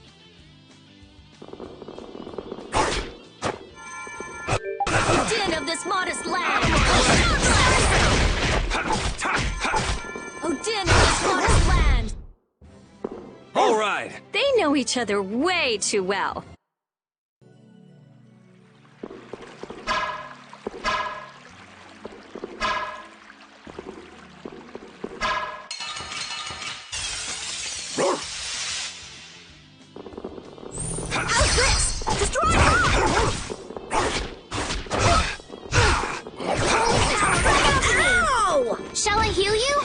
Din of this modest land! Oh, din of this modest land! All right! They know each other way too well. How's this? Destroy her! Ow! Shall I heal you?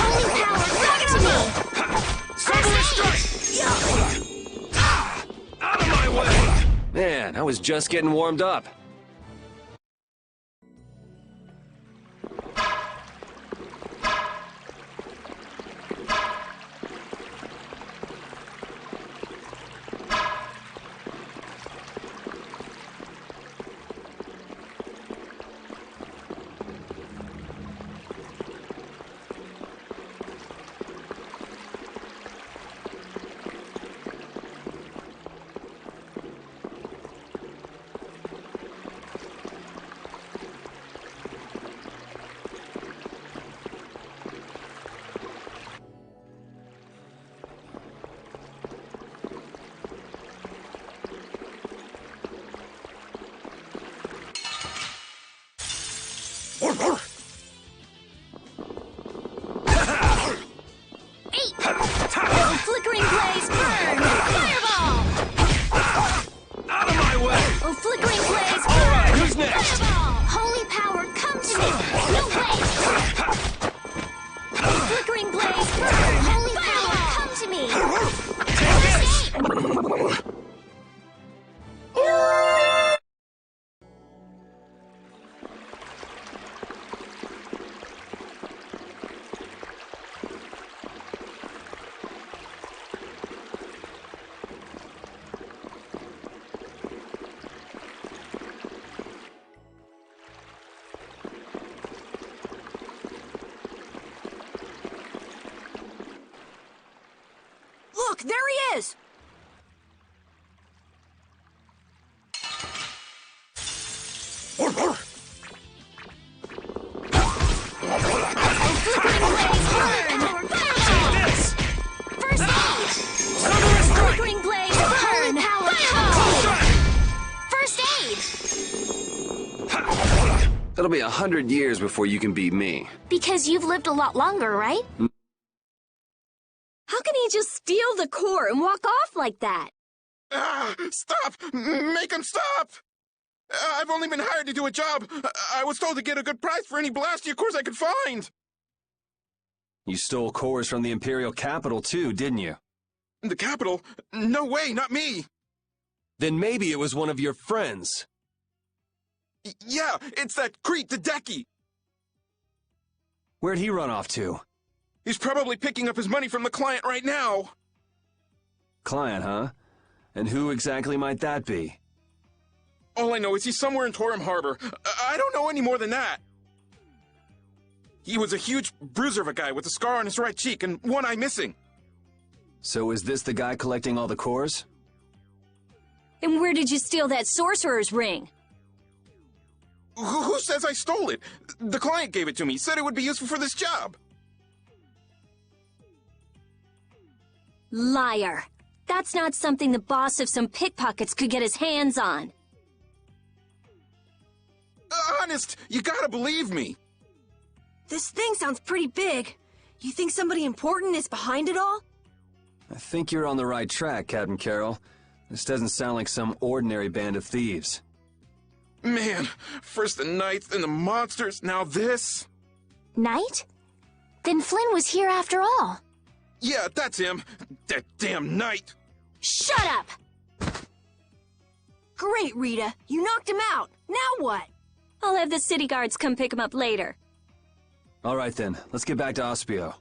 Holy power, come to me! Circular strike! Out of my way! Man, I was just getting warmed up. Flickering blaze, burn! Fireball! Out of my way! Oh, flickering blaze, All burn! right, who's next? Fireball! Holy power, come to me! No way! Oh, flickering blaze, burn! Holy Fireball! power, come to me! Take this! Look, there he is! This! First aid! Circular strike! Flickering blaze, burn! Power, First aid! It'll be 100 years before you can beat me. Because you've lived a lot longer, right? How can he just steal the core and walk off like that? Stop! Make him stop! I've only been hired to do a job. I was told to get a good price for any Blastia cores I could find. You stole cores from the Imperial capital too, didn't you? The capital? No way, not me. Then maybe it was one of your friends. Yeah, it's that Crete Dedeki. Where'd he run off to? He's probably picking up his money from the client right now. Client, huh? And who exactly might that be? All I know is he's somewhere in Torim Harbor. I don't know any more than that. He was a huge bruiser of a guy with a scar on his right cheek and one eye missing. So is this the guy collecting all the cores? And where did you steal that sorcerer's ring? Who says I stole it? The client gave it to me, said it would be useful for this job. Liar. That's not something the boss of some pickpockets could get his hands on. Honest, you gotta believe me. This thing sounds pretty big. You think somebody important is behind it all? I think you're on the right track, Captain Carroll. This doesn't sound like some ordinary band of thieves. Man, first the knights, then the monsters, now this. Knight? Then Flynn was here after all. Yeah, that's him. That damn knight. Shut up! Great, Rita. You knocked him out. Now what? I'll have the city guards come pick him up later. All right then, let's get back to Ospio.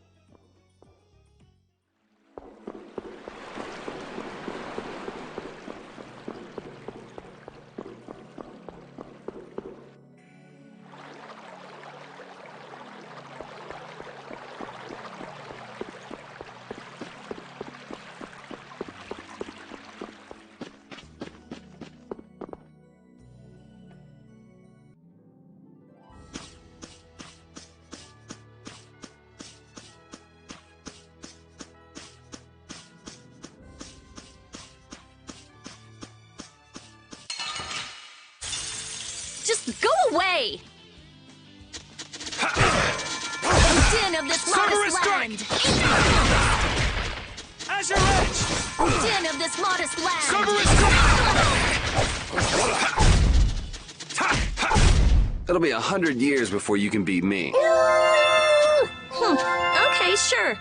Just go away! Din of this modest land! Azure Edge! Din of this modest land! It'll be 100 years before you can beat me. Okay, sure.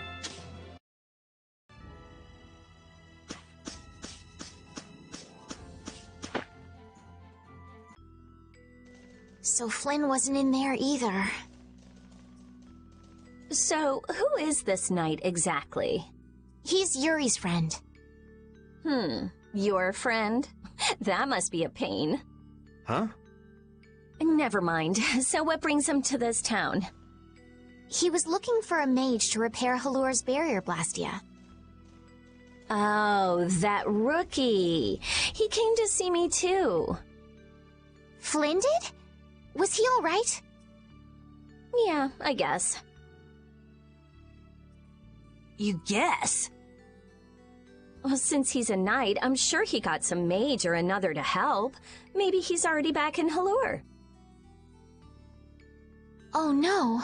So Flynn wasn't in there either. So, who is this knight exactly? He's Yuri's friend. Your friend? That must be a pain. Huh? Never mind. So what brings him to this town? He was looking for a mage to repair Halur's barrier blastia. Oh, that rookie. He came to see me too. Flynn did? Was he all right? Yeah, I guess. You guess? Well, since he's a knight, I'm sure he got some mage or another to help. Maybe he's already back in Halur. Oh no.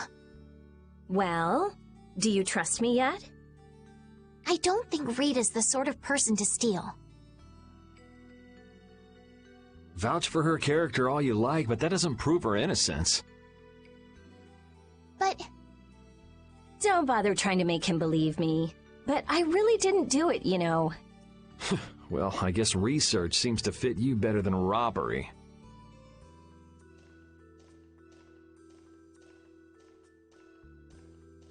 Well, do you trust me yet? I don't think Rita's the sort of person to steal. Vouch for her character all you like, but that doesn't prove her innocence. But... Don't bother trying to make him believe me. But I really didn't do it, you know. Well, I guess research seems to fit you better than robbery.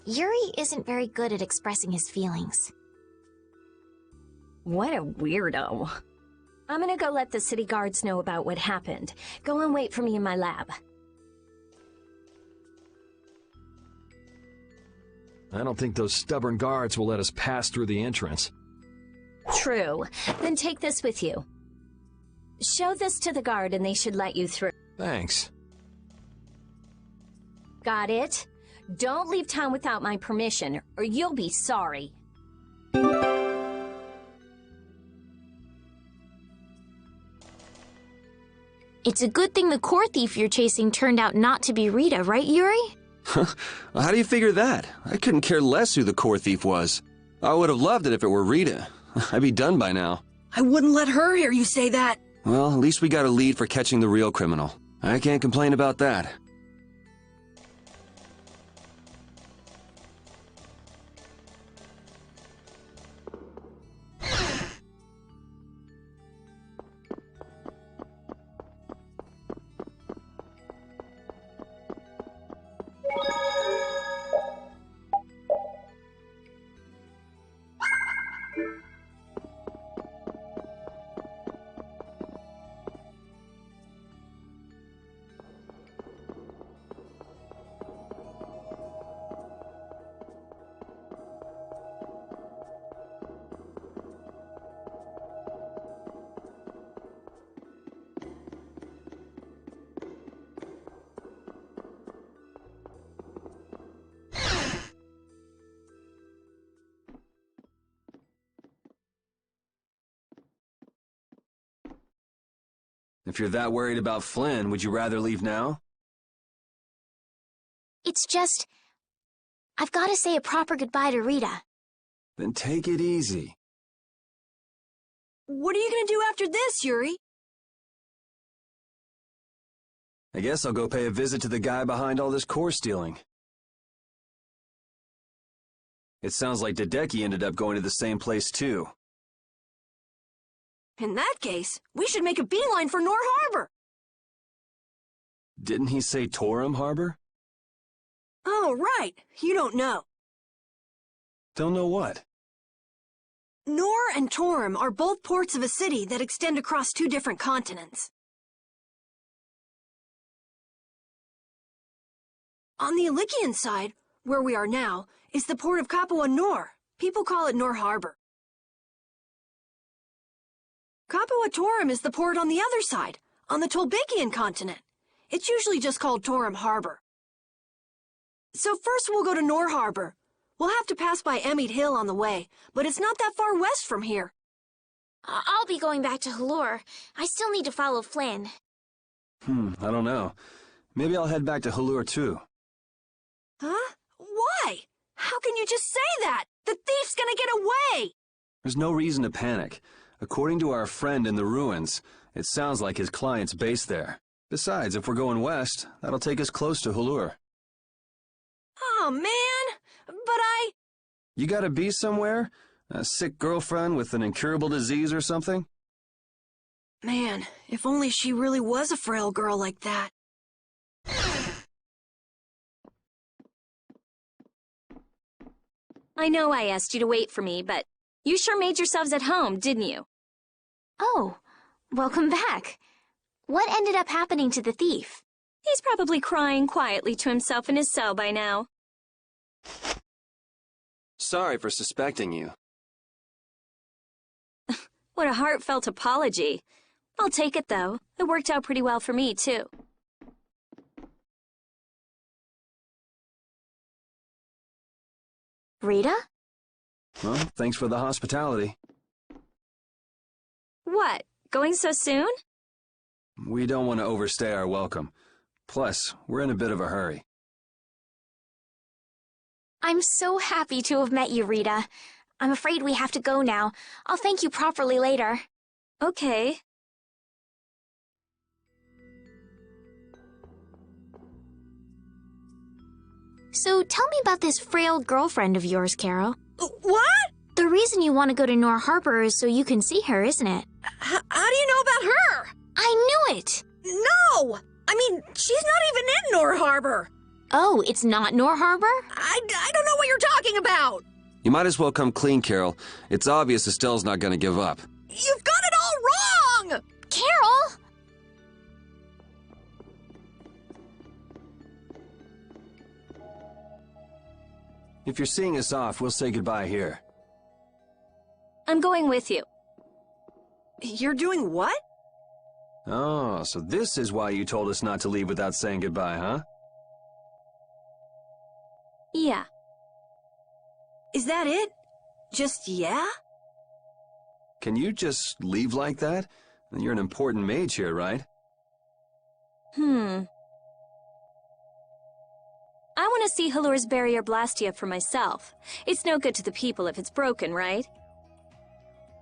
Yuri isn't very good at expressing his feelings. What a weirdo. I'm gonna go let the city guards know about what happened. Go and wait for me in my lab. I don't think those stubborn guards will let us pass through the entrance. True. Then take this with you. Show this to the guard and they should let you through. Thanks. Got it? Don't leave town without my permission, or you'll be sorry. It's a good thing the core thief you're chasing turned out not to be Rita, right, Yuri? How do you figure that? I couldn't care less who the core thief was. I would have loved it if it were Rita. I'd be done by now. I wouldn't let her hear you say that. Well, at least we got a lead for catching the real criminal. I can't complain about that. If you're that worried about Flynn, would you rather leave now? It's just... I've got to say a proper goodbye to Rita. Then take it easy. What are you gonna do after this, Yuri? I guess I'll go pay a visit to the guy behind all this core stealing. It sounds like Hideki ended up going to the same place too. In that case, we should make a beeline for Nor Harbor. Didn't he say Torum Harbor? Oh, right. You don't know. Don't know what? Nor and Torum are both ports of a city that extend across two different continents. On the Ilikian side, where we are now, is the port of Capua Nor. People call it Nor Harbor. Capua Torum is the port on the other side, on the Tolbekian continent. It's usually just called Torum Harbor. So first we'll go to Nor Harbor. We'll have to pass by Emmett Hill on the way, but it's not that far west from here. I'll be going back to Halur. I still need to follow Flynn. I don't know. Maybe I'll head back to Halure too. Huh? Why? How can you just say that? The thief's gonna get away! There's no reason to panic. According to our friend in the ruins, it sounds like his client's based there. Besides, if we're going west, that'll take us close to Halure. Oh, man! But You gotta be somewhere? A sick girlfriend with an incurable disease or something? Man, if only she really was a frail girl like that. I know I asked you to wait for me, but you sure made yourselves at home, didn't you? Oh, welcome back. What ended up happening to the thief? He's probably crying quietly to himself in his cell by now. Sorry for suspecting you. What a heartfelt apology. I'll take it, though. It worked out pretty well for me, too. Rita? Well, thanks for the hospitality. What? Going so soon? We don't want to overstay our welcome. Plus, we're in a bit of a hurry. I'm so happy to have met you, Rita. I'm afraid we have to go now. I'll thank you properly later. Okay. So tell me about this frail girlfriend of yours, Carol. What? The reason you want to go to Nor Harbor is so you can see her, isn't it? How do you know about her? I knew it! No! I mean, she's not even in Nor Harbor. Oh, it's not Nor Harbor? I don't know what you're talking about. You might as well come clean, Carol. It's obvious Estelle's not gonna give up. You've got it all wrong! Carol! If you're seeing us off, we'll say goodbye here. I'm going with you. You're doing what? Oh, so this is why you told us not to leave without saying goodbye, huh? Yeah. Is that it? Just yeah? Can you just leave like that? You're an important mage here, right? I want to see Halure's barrier Blastia for myself. It's no good to the people if it's broken, right?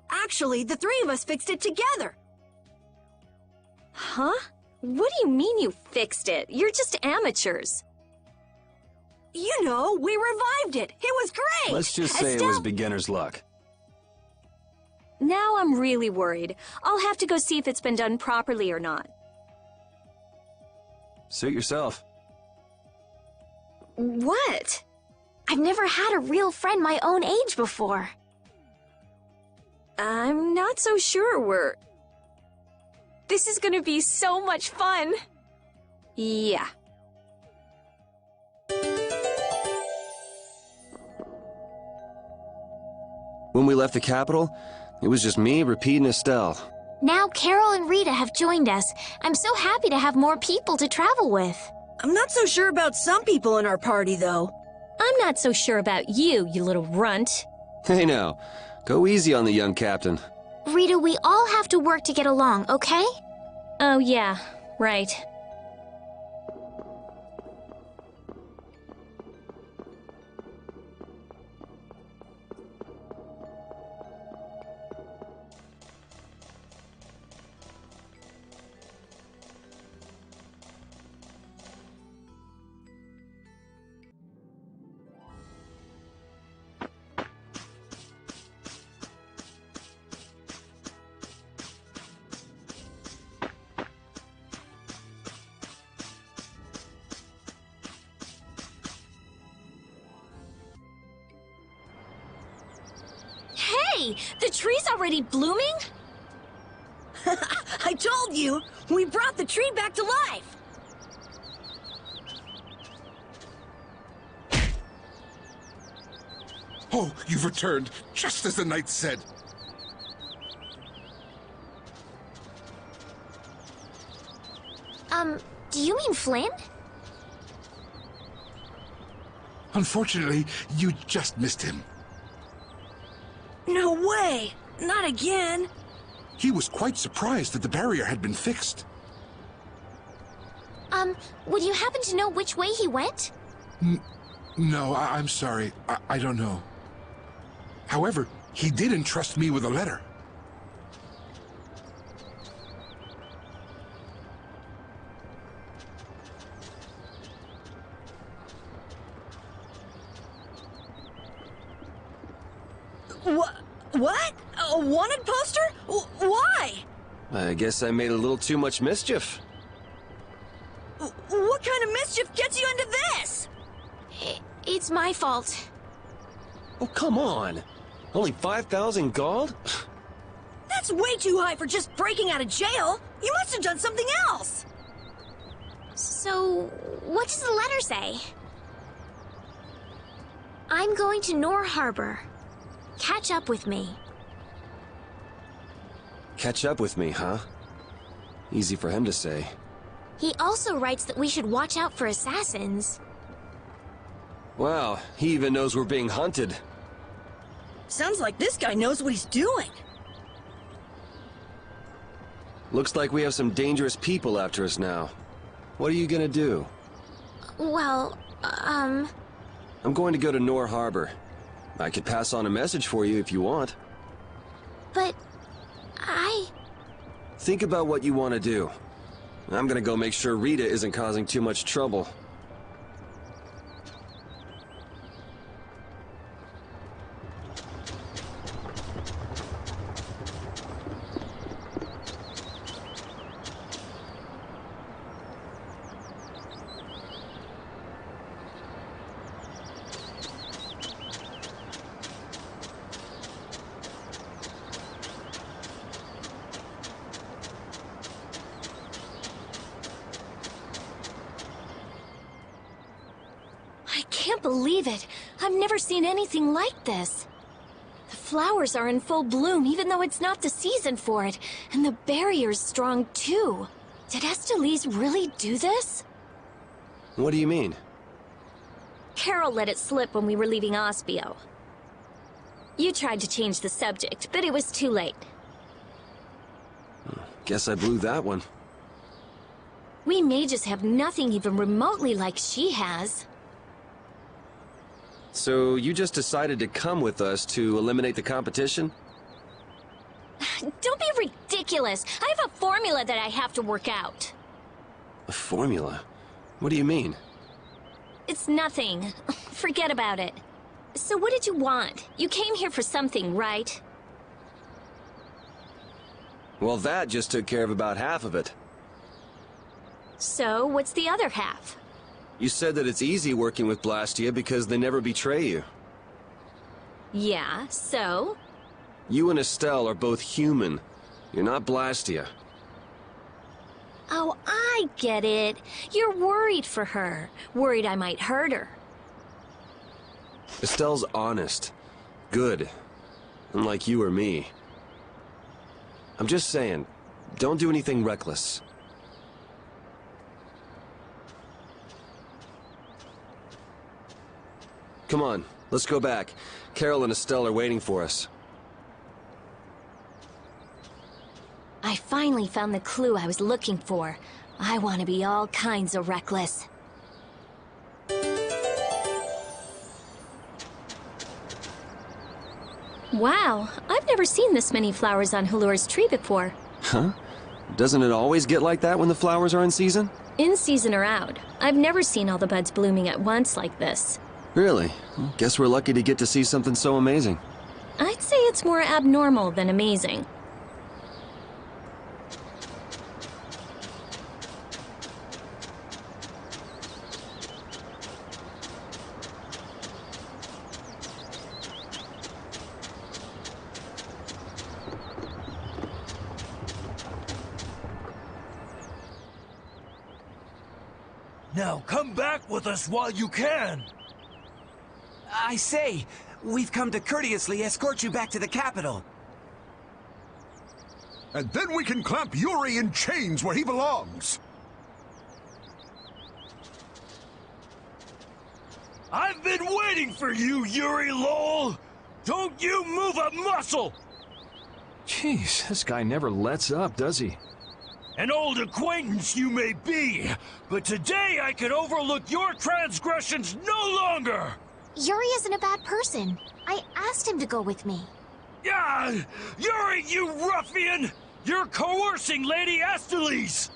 Actually, the three of us fixed it together. Huh? What do you mean you fixed it? You're just amateurs. You know, we revived it. It was great. Let's just say it was beginner's luck. Now I'm really worried. I'll have to go see if it's been done properly or not. Suit yourself. What? I've never had a real friend my own age before. I'm not so sure This is gonna be so much fun. Yeah. When we left the capital, it was just me, Repeat, and Estelle. Now Carol and Rita have joined us. I'm so happy to have more people to travel with. I'm not so sure about some people in our party, though. I'm not so sure about you, you little runt. Hey now, go easy on the young captain. Rita, we all have to work to get along, okay? Oh yeah, right. Hey, the tree's already blooming? I told you, we brought the tree back to life. Oh, you've returned, just as the knight said. Do you mean Flynn? Unfortunately, you just missed him. No way! Not again! He was quite surprised that the barrier had been fixed. Would you happen to know which way he went? No, I'm sorry. I don't know. However, he did entrust me with a letter. What? A wanted poster? Why? I guess I made a little too much mischief. What kind of mischief gets you into this? It's my fault. Oh, come on. Only 5,000 gold? That's way too high for just breaking out of jail. You must have done something else. So, what does the letter say? I'm going to Nor Harbor. Catch up with me. Catch up with me, huh? Easy for him to say. He also writes that we should watch out for assassins. Wow, he even knows we're being hunted. Sounds like this guy knows what he's doing. Looks like we have some dangerous people after us now. What are you gonna do? Well, I'm going to go to Nor Harbor. I could pass on a message for you if you want. But Think about what you want to do. I'm gonna go make sure Rita isn't causing too much trouble. I can't believe it. I've never seen anything like this. The flowers are in full bloom even though it's not the season for it, and the barrier's strong too. Did Estellise really do this? What do you mean? Carol let it slip when we were leaving Ospio. You tried to change the subject, but it was too late. Guess I blew that one. We mages have nothing even remotely like she has. So you just decided to come with us to eliminate the competition? Don't be ridiculous. I have a formula that I have to work out. A formula? What do you mean? It's nothing. Forget about it. So what did you want? You came here for something, right? Well, that just took care of about half of it. So, what's the other half? You said that it's easy working with Blastia because they never betray you. Yeah, so? You and Estelle are both human. You're not Blastia. Oh, I get it. You're worried for her. Worried I might hurt her. Estelle's honest. Good. Unlike you or me. I'm just saying, don't do anything reckless. Come on, let's go back. Carol and Estelle are waiting for us. I finally found the clue I was looking for. I want to be all kinds of reckless. Wow, I've never seen this many flowers on Halur's tree before. Huh? Doesn't it always get like that when the flowers are in season? In season or out, I've never seen all the buds blooming at once like this. Really? Well, guess we're lucky to get to see something so amazing. I'd say it's more abnormal than amazing. Now come back with us while you can! I say, we've come to courteously escort you back to the capital. And then we can clamp Yuri in chains where he belongs. I've been waiting for you, Yuri Lowell! Don't you move a muscle! Jeez, this guy never lets up, does he? An old acquaintance you may be, but today I can overlook your transgressions no longer! Yuri isn't a bad person. I asked him to go with me. Ah, Yuri, you ruffian! You're coercing Lady Astalis!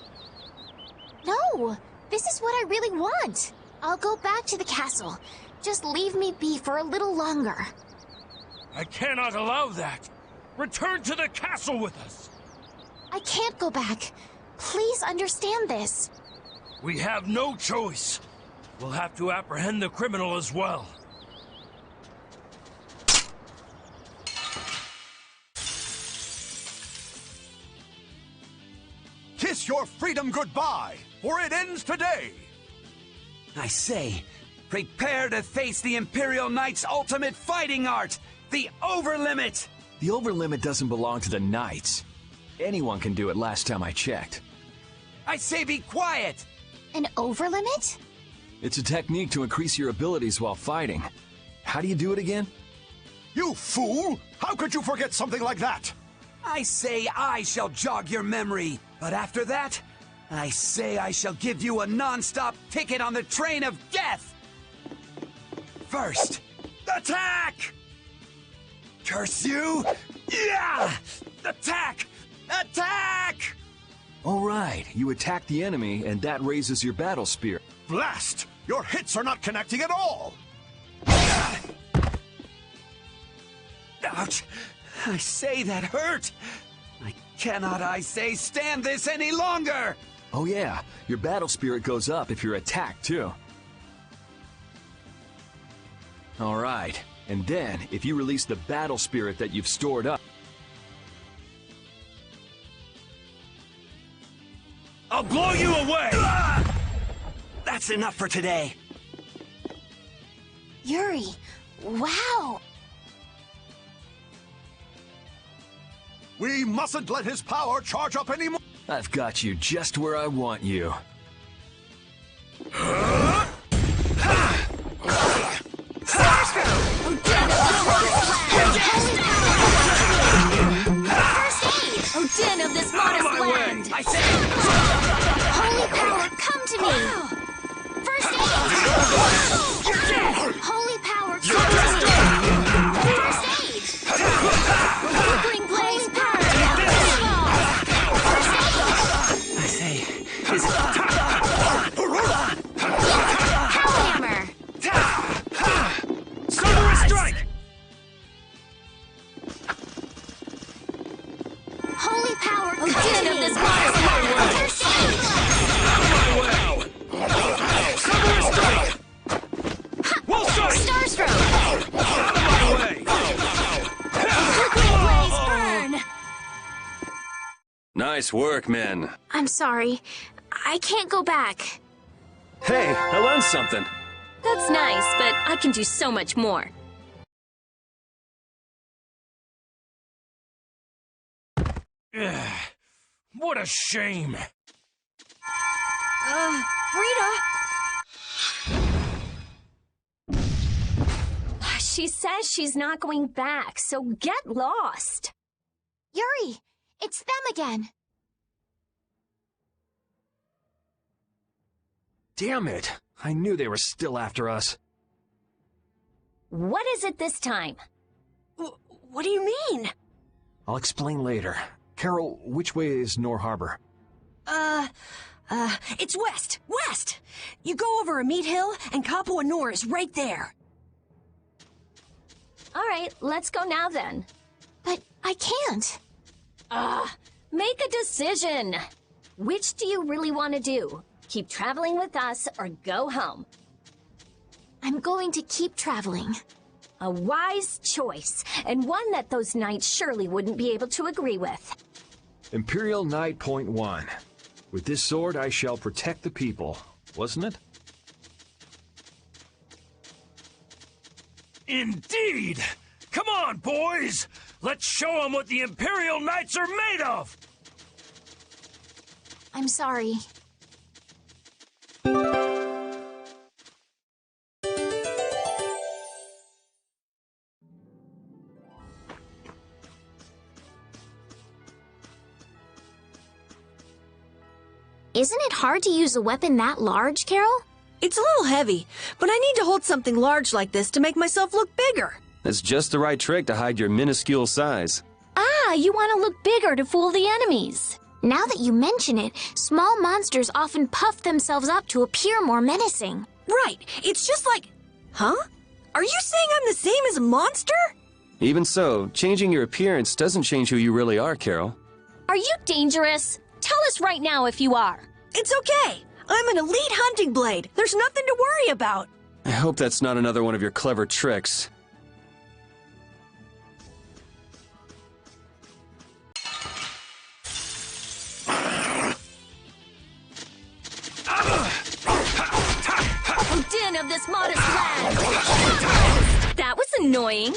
No, this is what I really want. I'll go back to the castle. Just leave me be for a little longer. I cannot allow that. Return to the castle with us. I can't go back. Please understand this. We have no choice. We'll have to apprehend the criminal as well. Kiss your freedom goodbye, for it ends today! I say, prepare to face the Imperial Knight's ultimate fighting art, the Overlimit! The Overlimit doesn't belong to the Knights. Anyone can do it last time I checked. I say be quiet! An overlimit? It's a technique to increase your abilities while fighting. How do you do it again? You fool! How could you forget something like that? I say I shall jog your memory, but after that, I say I shall give you a non-stop ticket on the train of death! First, attack! Curse you! Yeah! Attack! Attack! All right, you attack the enemy, and that raises your battle spirit. Blast! Your hits are not connecting at all! Ouch! I say that hurt! I cannot, I say, stand this any longer! Oh yeah, your battle spirit goes up if you're attacked too. All right, and then if you release the battle spirit that you've stored up, I'll blow you away! That's enough for today. Yuri, wow! We mustn't let his power charge up anymore! I've got you just where I want you. Odin of this modest land! I say, Holy power, come to me! First aid! Holy power, come to me! First aid! Flickering blaze burn! First aid! I say, is it... Hellhammer! Silver strike! Holy power, come to Odin of me! this modest land! First aid! Silver strike! Starstroke! Flickering blaze burn! Nice work, men. I'm sorry. I can't go back. Hey, I learned something. That's nice, but I can do so much more. What a shame. Rita! She says she's not going back, so get lost. Yuri, it's them again. Damn it! I knew they were still after us. What is it this time? What do you mean? I'll explain later. Carol, which way is Nor Harbor? It's west. West! You go over a meat hill, and Kapua Nor is right there. All right, let's go now then. But I can't. Make a decision. Which do you really want to do? Keep traveling with us or go home? I'm going to keep traveling. A wise choice, and one that those knights surely wouldn't be able to agree with. Imperial Knight Point 1. With this sword I shall protect the people, wasn't it? Indeed! Come on, boys! Let's show them what the Imperial Knights are made of! I'm sorry. Isn't it hard to use a weapon that large, Carol? It's a little heavy, but I need to hold something large like this to make myself look bigger. That's just the right trick to hide your minuscule size. Ah, you want to look bigger to fool the enemies. Now that you mention it, small monsters often puff themselves up to appear more menacing. Right, it's just like... Huh? Are you saying I'm the same as a monster? Even so, changing your appearance doesn't change who you really are, Carol. Are you dangerous? Tell us right now if you are. It's okay. I'm an elite hunting blade. There's nothing to worry about. I hope that's not another one of your clever tricks. Den of this modest lad. That was annoying.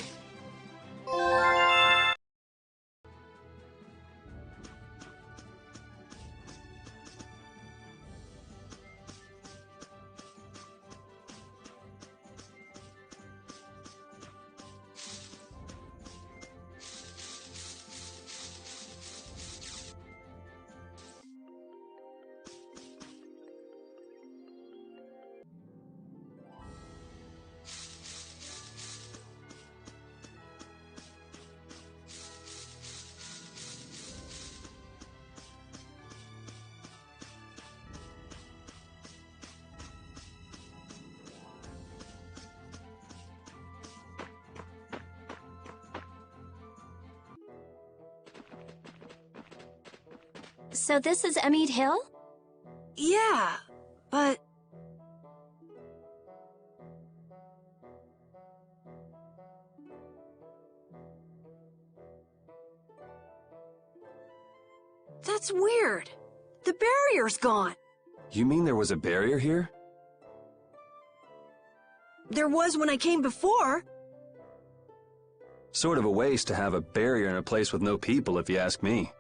So this is Emmett Hill? Yeah, but... That's weird. The barrier's gone. You mean there was a barrier here? There was when I came before. Sort of a waste to have a barrier in a place with no people, if you ask me.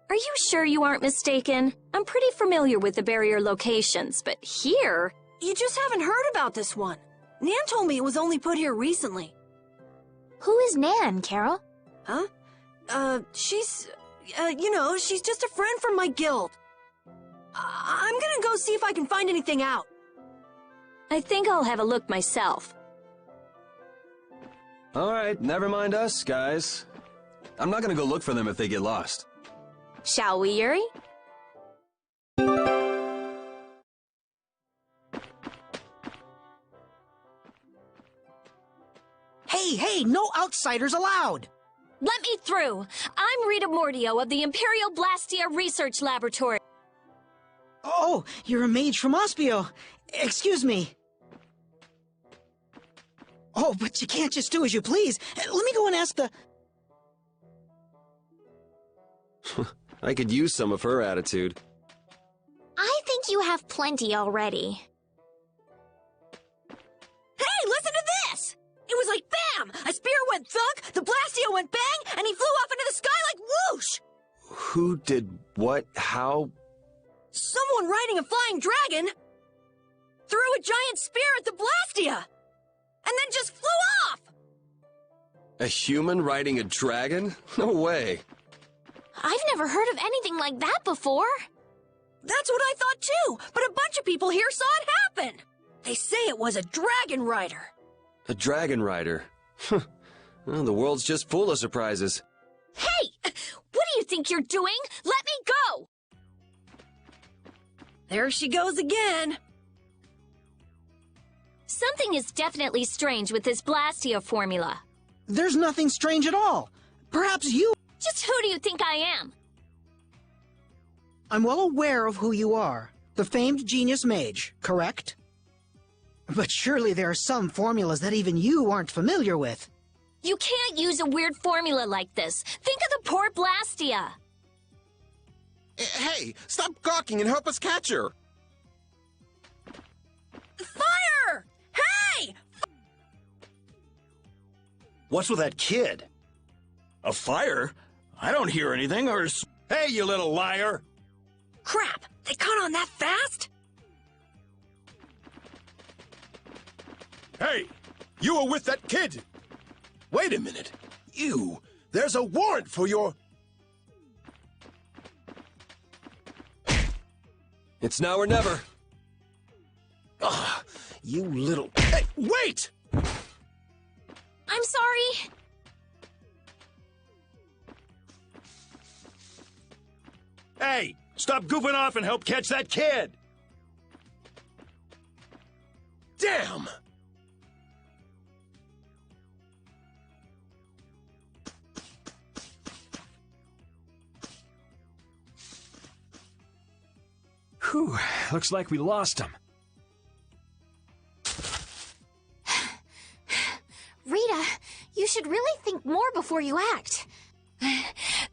Are you sure you aren't mistaken? I'm pretty familiar with the barrier locations, but here... You just haven't heard about this one. Nan told me it was only put here recently. Who is Nan, Carol? Huh? She's just a friend from my guild. I'm gonna go see if I can find anything out. I think I'll have a look myself. Alright, never mind us, guys. I'm not gonna go look for them if they get lost. Shall we, Yuri? Hey, no outsiders allowed! Let me through! I'm Rita Mordio of the Imperial Blastia Research Laboratory. Oh, you're a mage from Ospio. Excuse me. Oh, but you can't just do as you please. Let me go and ask the... I could use some of her attitude. I think you have plenty already. Hey, listen to this! It was like bam! A spear went thunk, the Blastia went bang, and he flew off into the sky like whoosh! Who did what? How? Someone riding a flying dragon threw a giant spear at the Blastia, and then just flew off! A human riding a dragon? No way. I've never heard of anything like that before. That's what I thought too, but a bunch of people here saw it happen. They say it was a dragon rider. A dragon rider? Well, the world's just full of surprises. Hey! What do you think you're doing? Let me go! There she goes again. Something is definitely strange with this Blastia formula. There's nothing strange at all. Perhaps you... Just who do you think I am? I'm well aware of who you are. The famed genius mage, correct? But surely there are some formulas that even you aren't familiar with. You can't use a weird formula like this. Think of the poor Blastia. Hey, stop gawking and help us catch her. Fire! Hey! What's with that kid? A fire? I don't hear anything, or... Hey, you little liar! Crap! They caught on that fast? Hey! You were with that kid! Wait a minute. There's a warrant for your... It's now or never. Ah, you little... Hey, wait! I'm sorry. Hey, stop goofing off and help catch that kid! Damn! Whew, looks like we lost him. Rita, you should really think more before you act.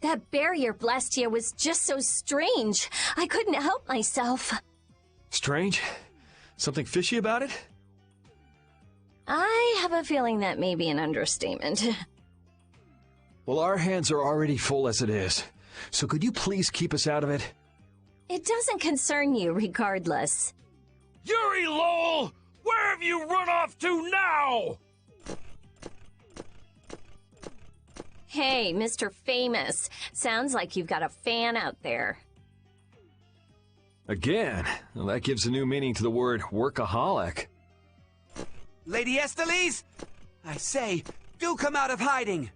That barrier Blastia was just so strange. I couldn't help myself. Strange? Something fishy about it? I have a feeling that may be an understatement. Well, our hands are already full as it is, so could you please keep us out of it? It doesn't concern you regardless. Yuri Lowell! Where have you run off to now? Hey, Mr. Famous. Sounds like you've got a fan out there. Again? Well, that gives a new meaning to the word workaholic. Lady Estelise! I say, do come out of hiding!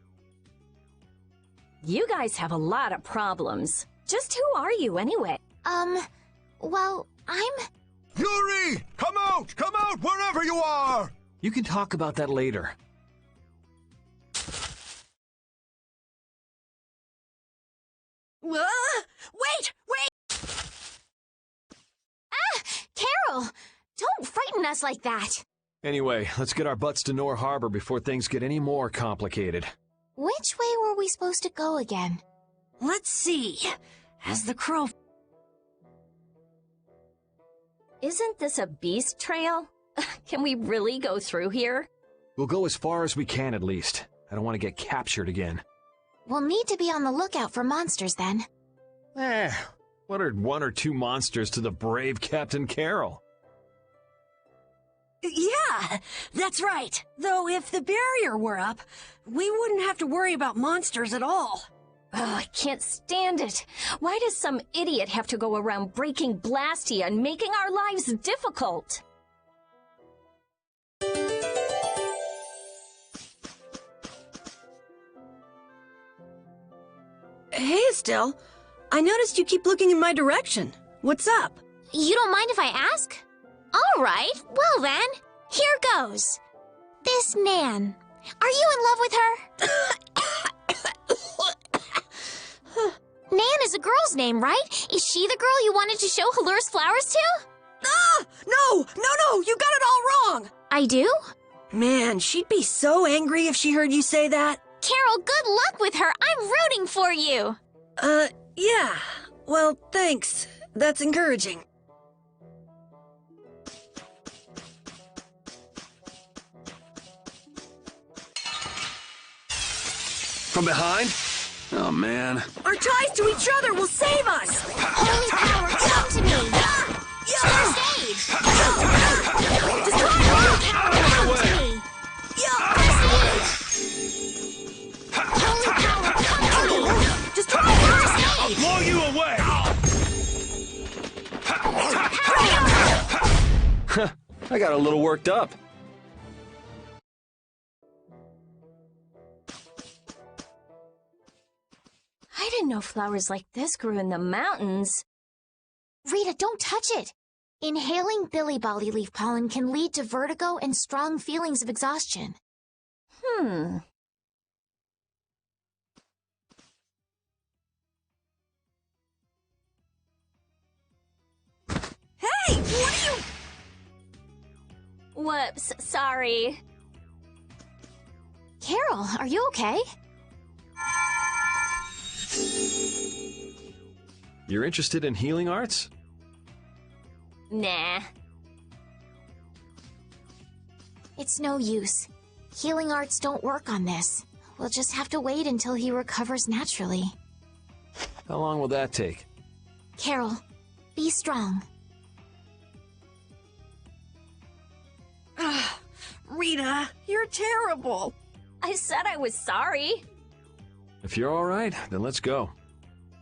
You guys have a lot of problems. Just who are you anyway? Well, I'm... Yuri! Come out! Come out, wherever you are! You can talk about that later. Wait! Carol! Don't frighten us like that! Anyway, let's get our butts to Nor Harbor before things get any more complicated. Which way were we supposed to go again? Let's see. As the crow... Isn't this a beast trail? Can we really go through here? We'll go as far as we can at least. I don't want to get captured again. We'll need to be on the lookout for monsters then. What are one or two monsters to the brave Captain Carol? Yeah, that's right. Though if the barrier were up, we wouldn't have to worry about monsters at all. Oh, I can't stand it. Why does some idiot have to go around breaking Blastia and making our lives difficult? Hey, Estelle. I noticed you keep looking in my direction. What's up? You don't mind if I ask? All right, well then, here goes. This Nan, are you in love with her? Nan is a girl's name, right? Is she the girl you wanted to show Halur's flowers to? Ah! No, you got it all wrong! I do? Man, she'd be so angry if she heard you say that. Carol, good luck with her. I'm rooting for you. Yeah. Well, thanks. That's encouraging. From behind? Oh, man. Our ties to each other will save us! Holy power, come to me! First aid! Destroy Holy power, come to me! Holy power, come to me! Destroy First aid! I'll blow you away! I got a little worked up. I didn't know flowers like this grew in the mountains. Rita, don't touch it! Inhaling billy bolly leaf pollen can lead to vertigo and strong feelings of exhaustion. Hey, what are you... Whoops, sorry. Carol, are you okay? You're interested in healing arts? Nah. It's no use. Healing arts don't work on this. We'll just have to wait until he recovers naturally. How long will that take? Carol, be strong. Rita, you're terrible. I said I was sorry. If you're all right, then let's go.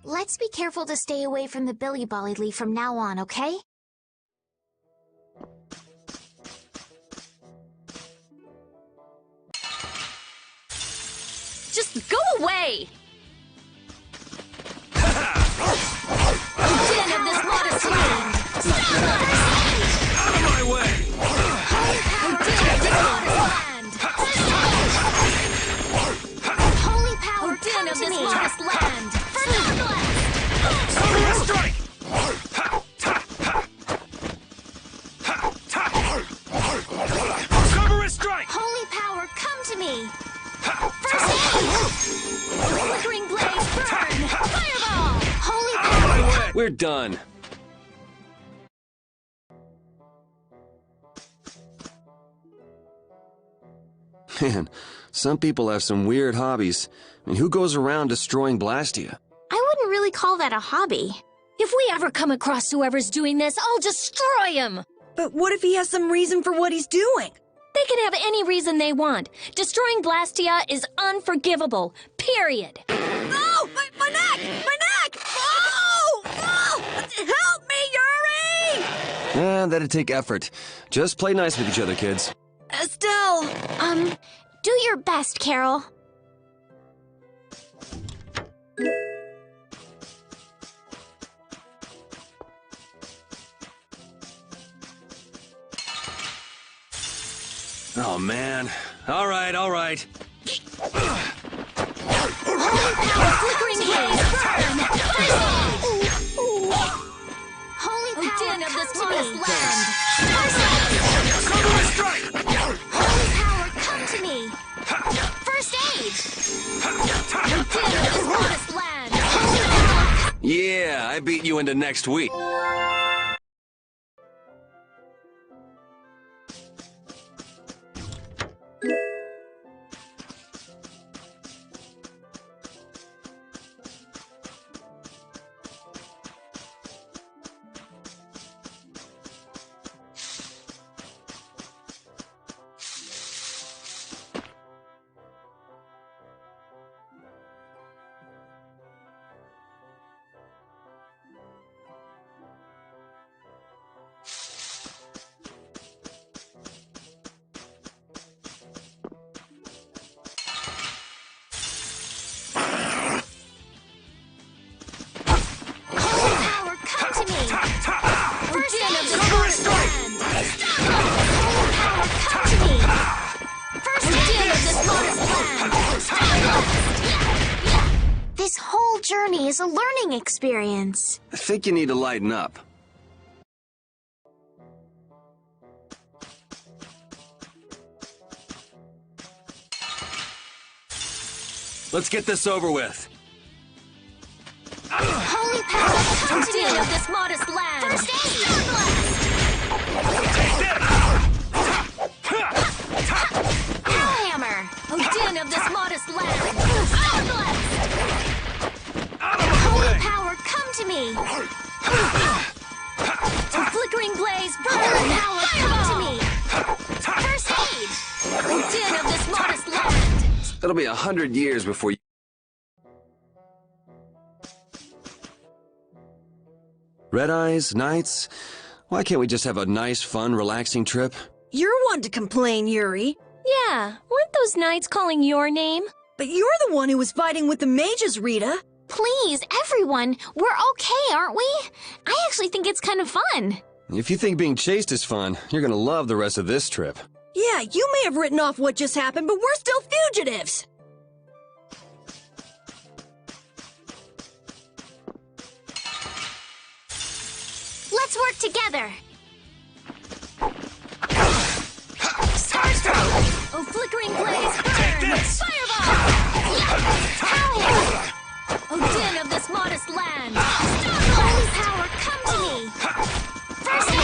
Let's be careful to stay away from the billy bolly leaf from now on, okay? away! Den of this modest land! Stop us! Out of my way! Holy power, Den come of to this me! modest land! Solar strike! Cerberus strike! Holy power, come to me! First aid! Flickering blaze, burn! Fireball! Holy power, We're done. Man, some people have some weird hobbies. I mean, who goes around destroying Blastia? I wouldn't really call that a hobby. If we ever come across whoever's doing this, I'll destroy him! But what if he has some reason for what he's doing? They can have any reason they want. Destroying Blastia is unforgivable. Period. Oh! My neck! My neck! Oh! Oh! Help me, Yuri! That'd take effort. Just play nice with each other, kids. Estelle! Do your best, Carol. Oh, man. All right, all right. Flickering blaze, burn! Holy power, Den of come this to modest me! land! Cerberus strike! Holy power, come to me! First aid! Den of this modest land! Yeah, I beat you into next week. This whole journey is a learning experience. I think you need to lighten up. Let's get this over with. Holy power, come to me! Den of this modest land! First aid! Hellhammer! Den of this modest land! Holy power, come to me! Flickering blaze, burn! Holy power, come to me! First aid! Den of this modest land! It'll be 100 years before you... Red Eyes, Knights, why can't we just have a nice, fun, relaxing trip? You're one to complain, Yuri. Yeah, weren't those knights calling your name? But you're the one who was fighting with the mages, Rita. Please, everyone, we're okay, aren't we? I actually think it's kind of fun. If you think being chased is fun, you're gonna love the rest of this trip. Yeah, you may have written off what just happened, but we're still fugitives. Let's work together. Starstroke! Oh, flickering blaze, burn! Fireball! Hellhammer! Oh, den of this modest land! Holy power, come to me! First aid!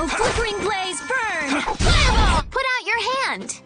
Oh, flickering blaze, burn! Fireball! Put out your hand!